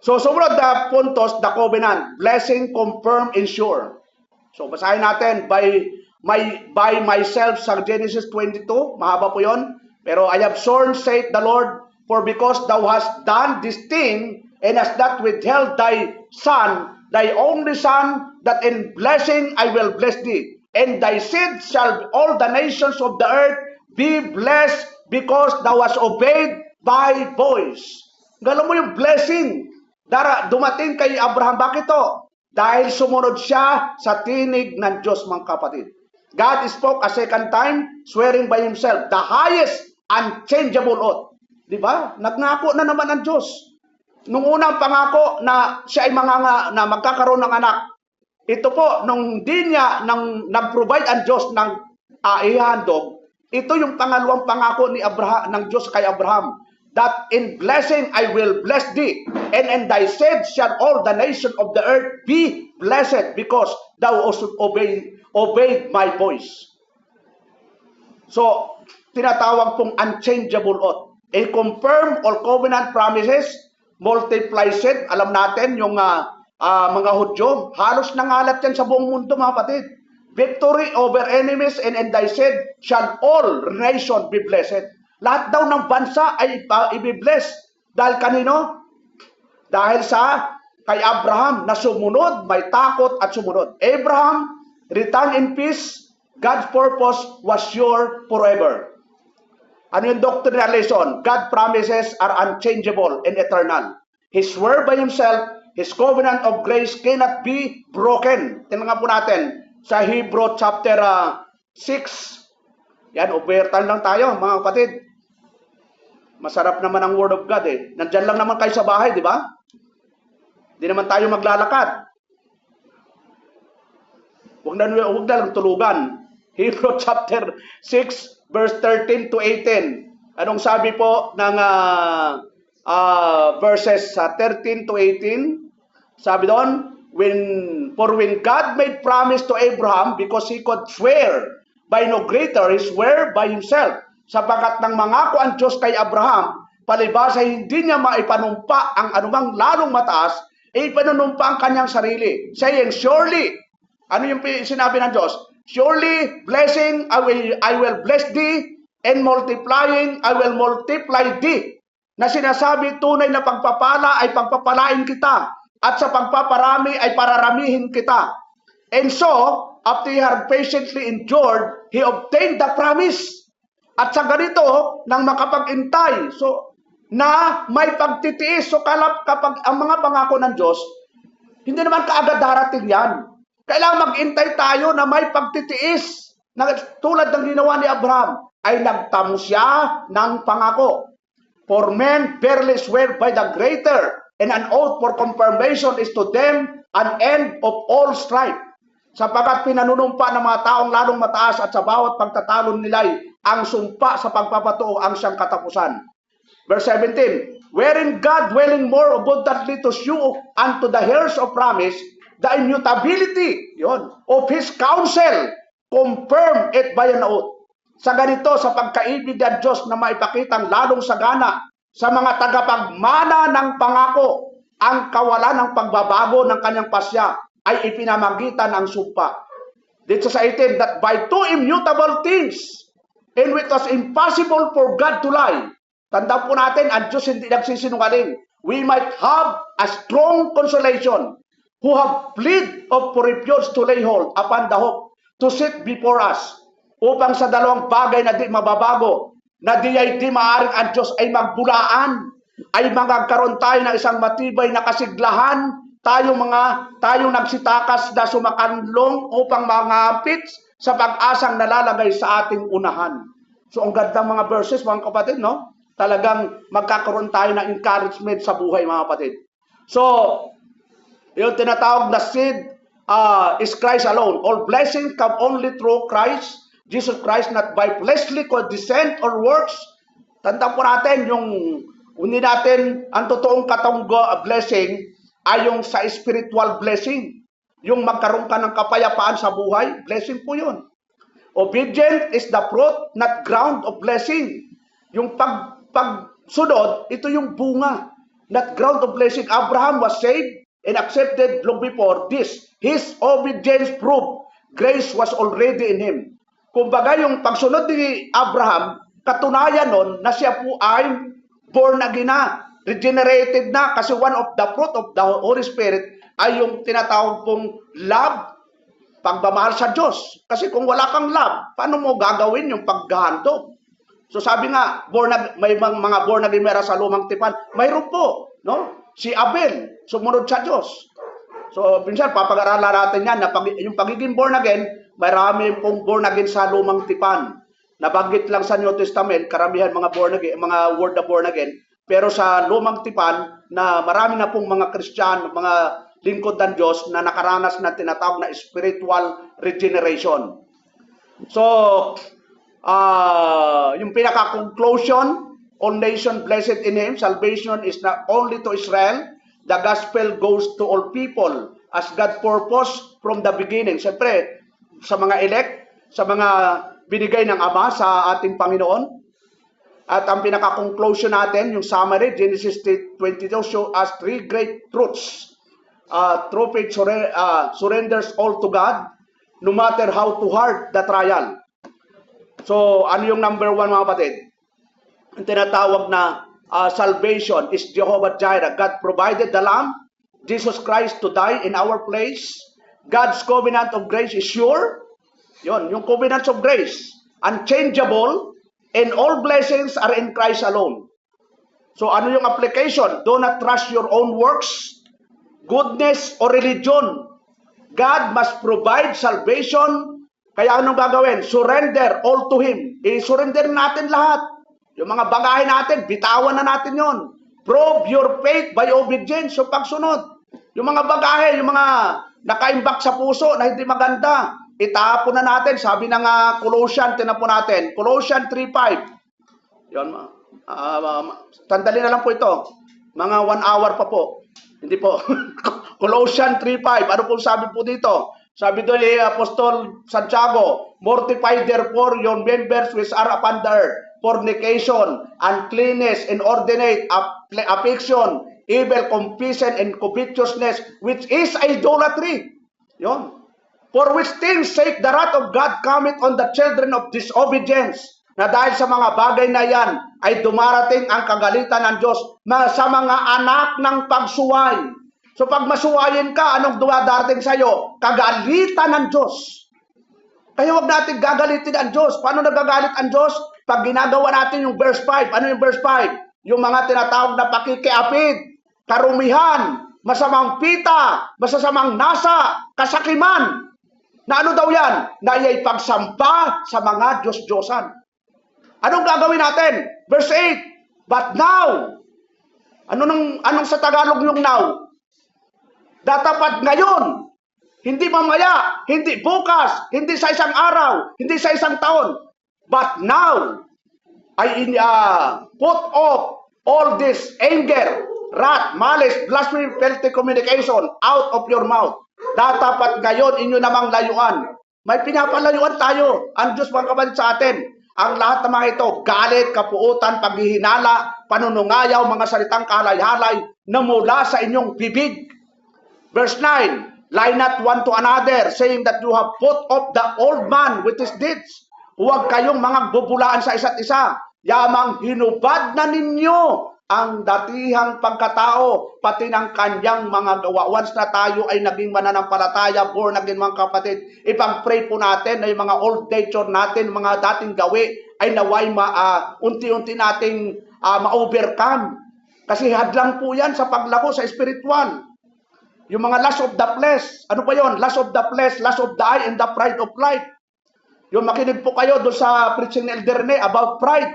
So, sumunod na puntos, the covenant, blessing, confirm, ensure. So, basahin natin, by myself sa Genesis 22, mahaba po yon. Pero I have sworn, saith the Lord, for because thou hast done this thing, and hast not withheld thy son, thy only son, that in blessing I will bless thee. And thy seed shall all the nations of the earth be blessed, because thou hast obeyed my voice. Galang mo yung blessing. Dumating kay Abraham. Bakit to? Dahil sumunod siya sa tinig ng Diyos, mga kapatid. God spoke a second time, swearing by Himself, the highest unchangeable oath. Di ba? Nagnako na naman ang Diyos. Nung unang pangako na siya ay na magkakaroon ng anak, ito po, nung di niya, nag-provide ang Diyos ng ihandog, ito yung pangalawang pangako ni Abraham, ng Diyos kay Abraham, that in blessing I will bless thee, and in thy seed shall all the nations of the earth be blessed, because thou also obeyed my voice. So, tinatawag pong unchangeable oath. A confirm all covenant promises, multiply seed. Alam natin yung mga Hudyo, halos nangalat yan sa buong mundo, mga kapatid. Victory over enemies, and in thy seed shall all nations be blessed. Lahat daw ng bansa ay i-bless. Dahil kanino? Dahil sa kay Abraham na sumunod, may takot at sumunod. Abraham returned in peace. God's purpose was sure forever. Ano yung doctrinal lesson? God's promises are unchangeable and eternal. His word by Himself, His covenant of grace cannot be broken. Tingnan po natin sa Hebrew chapter 6. Yan, overtime lang tayo, mga kapatid. Masarap naman ang Word of God eh. Nandyan lang naman kayo sa bahay, di ba? Di naman tayo maglalakad. Huwag na lang tulugan. Hebrew chapter 6, verse 13 to 18. Anong sabi po ng verses 13 to 18? Sabi doon, for when God made promise to Abraham, because he could swear by no greater, he swear by himself. Sapagkat nang mangako ang Diyos kay Abraham, palibas ay hindi niya maipanumpa ang anumang lalong mataas, ipanunumpa ang kanyang sarili, saying, surely, ano yung sinabi ng Diyos? Surely, blessing, I will bless thee, and multiplying, I will multiply thee. na sinasabi tunay na pagpapala ay pagpapalain kita at sa pagpaparami ay pararamihin kita. And so, after he had patiently endured, he obtained the promise. At sa ganito, nang makapag-intay, so, na may pagtitiis, so kapag ang mga pangako ng Diyos, hindi naman kaagad darating yan. Kailangan mag-intay tayo na may pagtitiis, na tulad ng ginawa ni Abraham, ay nagtamo siya ng pangako. For men barely swear by the greater, and an oath for confirmation is to them an end of all strife. Sapagkat pinanunumpa ng mga taong lalong mataas at sa bawat pagtatalon nila'y ang sumpa sa pagpapatuo ang siyang katapusan. Verse 17, wherein God dwelling more abundantly to shew unto the heirs of promise the immutability of His counsel, confirm it by an oath. Sa ganito, sa pagkaibig ng Diyos na maipakitang lalong sagana sa mga tagapagmana ng pangako, ang kawalan ng pagbabago ng kanyang pasya ay ipinamagitan ang sumpa. Dito sa 18, that by two immutable things, in which it was impossible for God to lie. Tandaan po natin, ang Diyos hindi nagsisinungaling. We might have a strong consolation, who have plead of refuse to lay hold upon the hope to sit before us, upang sa dalawang bagay na di mababago, na di maaring ang Diyos ay magbulaan, ay magkaroon tayo ng isang matibay na kasiglahan, tayong nagsitakas na sumakanlong upang mangapit sa pag-asang nalalagay sa ating unahan. So ang gandang mga verses, mga kapatid, no? Talagang magkakaroon tayo ng encouragement sa buhay, mga kapatid. So, yung tinatawag na seed is Christ alone. All blessings come only through Christ, Jesus Christ, not by fleshly descent or works. Tandaan po natin, hindi natin ang totoong blessing ay yung sa spiritual blessing. Yung magkaroon ka ng kapayapaan sa buhay, blessing po yun. Obedient is the fruit, not ground of blessing. Yung pagsunod, ito yung bunga, not ground of blessing. Abraham was saved and accepted long before this. His obedience proved grace was already in him. Kumbaga yung pagsunod ni Abraham, katunayan nun na siya po ay born again na, regenerated na, kasi one of the fruit of the Holy Spirit ay yung tinatawag pong love, pagmamahal sa Diyos. Kasi kung wala kang love, paano mo gagawin yung paghahandog? So sabi nga, may mga born again mera sa lumang tipan, mayroon po, no? Si Abel, sumunod sa Diyos. So minsan papag-aralan natin yan, na yung pagiging born again, marami pong born again sa lumang tipan. Nabanggit lang sa New Testament, karamihan mga born again, mga word na born again. Pero sa lumang tipan, na marami na pong mga Christian, mga lingkod ng Diyos na nakaranas na tinatawag na spiritual regeneration. So, yung pinaka-conclusion, all nation blessed in Him, salvation is not only to Israel, the gospel goes to all people as God purposed from the beginning. Siyempre, sa mga elect, sa mga binigay ng Ama sa ating Panginoon. At ang pinaka-conclusion natin, yung summary, Genesis 22 show us three great truths. True faith surrenders all to God, no matter how too hard the trial. So, ano yung number one, mga kapatid? Ang tinatawag na salvation is Jehovah Jireh. God provided the Lamb, Jesus Christ, to die in our place. God's covenant of grace is sure. Yun, yung covenant of grace, unchangeable, and all blessings are in Christ alone. So ano yung application? Do not trust your own works, goodness, or religion. God must provide salvation. Kaya anong gagawin? Surrender all to Him. I-surrender natin lahat. Yung mga bagahe natin, bitawan na natin yon. Prove your faith by obedience. So pagsunod. Yung mga bagahe, yung mga nakaimbak sa puso na hindi maganda, itapon na natin. Sabi ng Colossians, tinapon natin. Colossians 3:5. Yun, tandali na lang po ito. Mga 1 hour pa po. Hindi po. Colossians 3:5. Ano po sabi po dito? Sabi doon ni Apostol Santiago, mortify therefore your members which are upon the earth, fornication, uncleanness, inordinate affection, evil, competition, and covetousness, which is idolatry. Yun. For which things sake the wrath of God cometh on the children of disobedience, na dahil sa mga bagay na yan ay dumarating ang kagalitan ng Diyos sa mga anak ng pagsuway. So pag masuwayin ka, anong dumadating sa iyo? Kagalitan ng Diyos. Kaya huwag natin gagalitin ang Diyos. Paano nagagalit ang Diyos? Pag ginagawa natin yung verse 5. Ano yung verse 5? Yung mga tinatawag na pakikiapid, karumihan, masamang pita, masasamang nasa, kasakiman. Na ano daw yan? Na iya'y pagsampa sa mga Diyos-Diyosan. Anong gagawin natin? Verse 8, but now, anong sa Tagalog yung now? Datapat ngayon, hindi mamaya, hindi bukas, hindi sa isang araw, hindi sa isang taon, but now, ay put off all this anger, wrath, malice, blasphemy, filthy communication out of your mouth. Datapat ngayon, inyo namang layuan. May pinapalayuan tayo. Ang Diyos mga kapatid sa atin. Ang lahat ng mga ito, galit, kapuutan, paghihinala, panunungayaw, mga salitang kalay-halay na mula sa inyong bibig. Verse 9, lie not one to another, saying that you have put off the old man with his deeds. Huwag kayong mga bubulaan sa isa't isa. Yamang hinubad na ninyo ang datihang pagkatao, pati ng kanyang mga gawa. Once na tayo ay naging mananampalataya, born again mga kapatid, ipag-pray po natin na yung mga old nature natin, mga dating gawi, ay naway unti-unti nating ma-overcome. Kasi hadlang po yan sa paglako sa spiritual. Yung mga lust of the flesh, ano pa yon? Lust of the flesh, lust of the eye, and the pride of life. Yung makinig po kayo doon sa preaching ni Elder Ne about pride.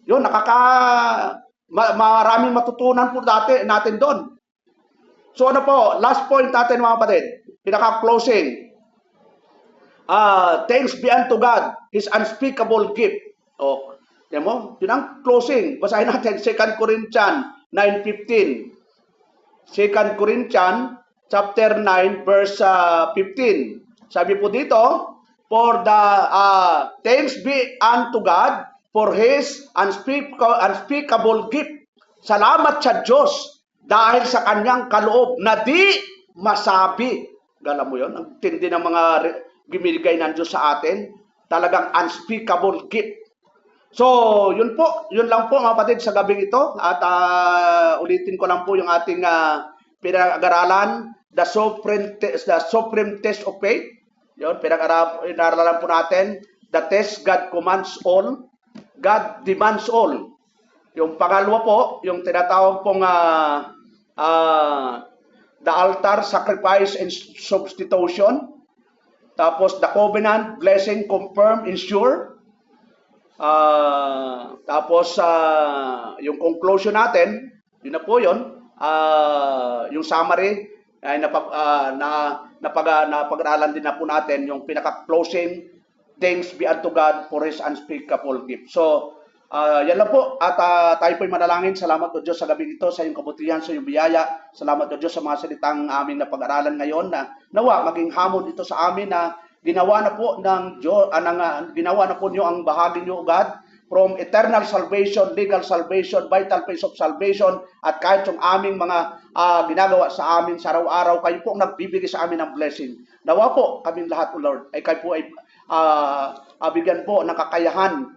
Yun, maraming matutunan po natin doon. So ano po, last point natin mga kapatid, pinaka-closing. Thanks be unto God, His unspeakable gift. O, yan mo, yun ang closing. Basahin natin, 2 Corinthians 9:15. 2 Corinthians chapter 9 verse 15. Sabi po dito, for the thanks be unto God for His unspeakable gift. Salamat sa Diyos dahil sa kanyang kaloob na di masabi. Gala mo yun? Ang tindi ng mga binigay ng Diyos sa atin. Talagang unspeakable gift. So, yun po. Yun lang po mga kapatid sa gabing ito. At ulitin ko lang po yung ating pinag-aralan, the supreme test of faith. Yun, pinag-aralan po natin. The test God commands all. God demands all. Yung pangalawa po, yung tinatawag pong the altar, sacrifice, and substitution. Tapos the covenant, blessing, confirm, ensure. Tapos yung conclusion natin, yun na po yun. Yung summary, ay napag-aralan din na po natin yung pinaka-closing, thanks be unto God for His unspeakable gift. So, yan lang po. At tayo po'y manalangin. Salamat o Diyos sa gabi ito, sa iyong kabutihan, sa iyong biyaya. Salamat o Diyos sa mga salitang aming napag-aralan ngayon na nawa maging hamon ito sa amin na ginawa na po ng Diyos, ginawa na po niyo ang bahagi niyo, God, from eternal salvation, legal salvation, vital phase of salvation, at kahit yung aming mga ginagawa sa amin sa araw-araw, kayo po ang nagbibigay sa amin ng blessing. Nawa po kaming lahat, O Lord, ay kayo po ay bigyan po ng kakayahan,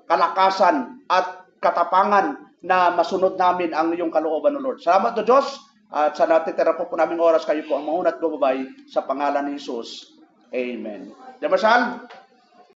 kalakasan at katapangan na masunod namin ang iyong kalooban, O Lord. Salamat o Diyos, at sa natitira po naming oras, kayo po ang mauna at gumabay sa pangalan ni Jesus. Amen. Demasal.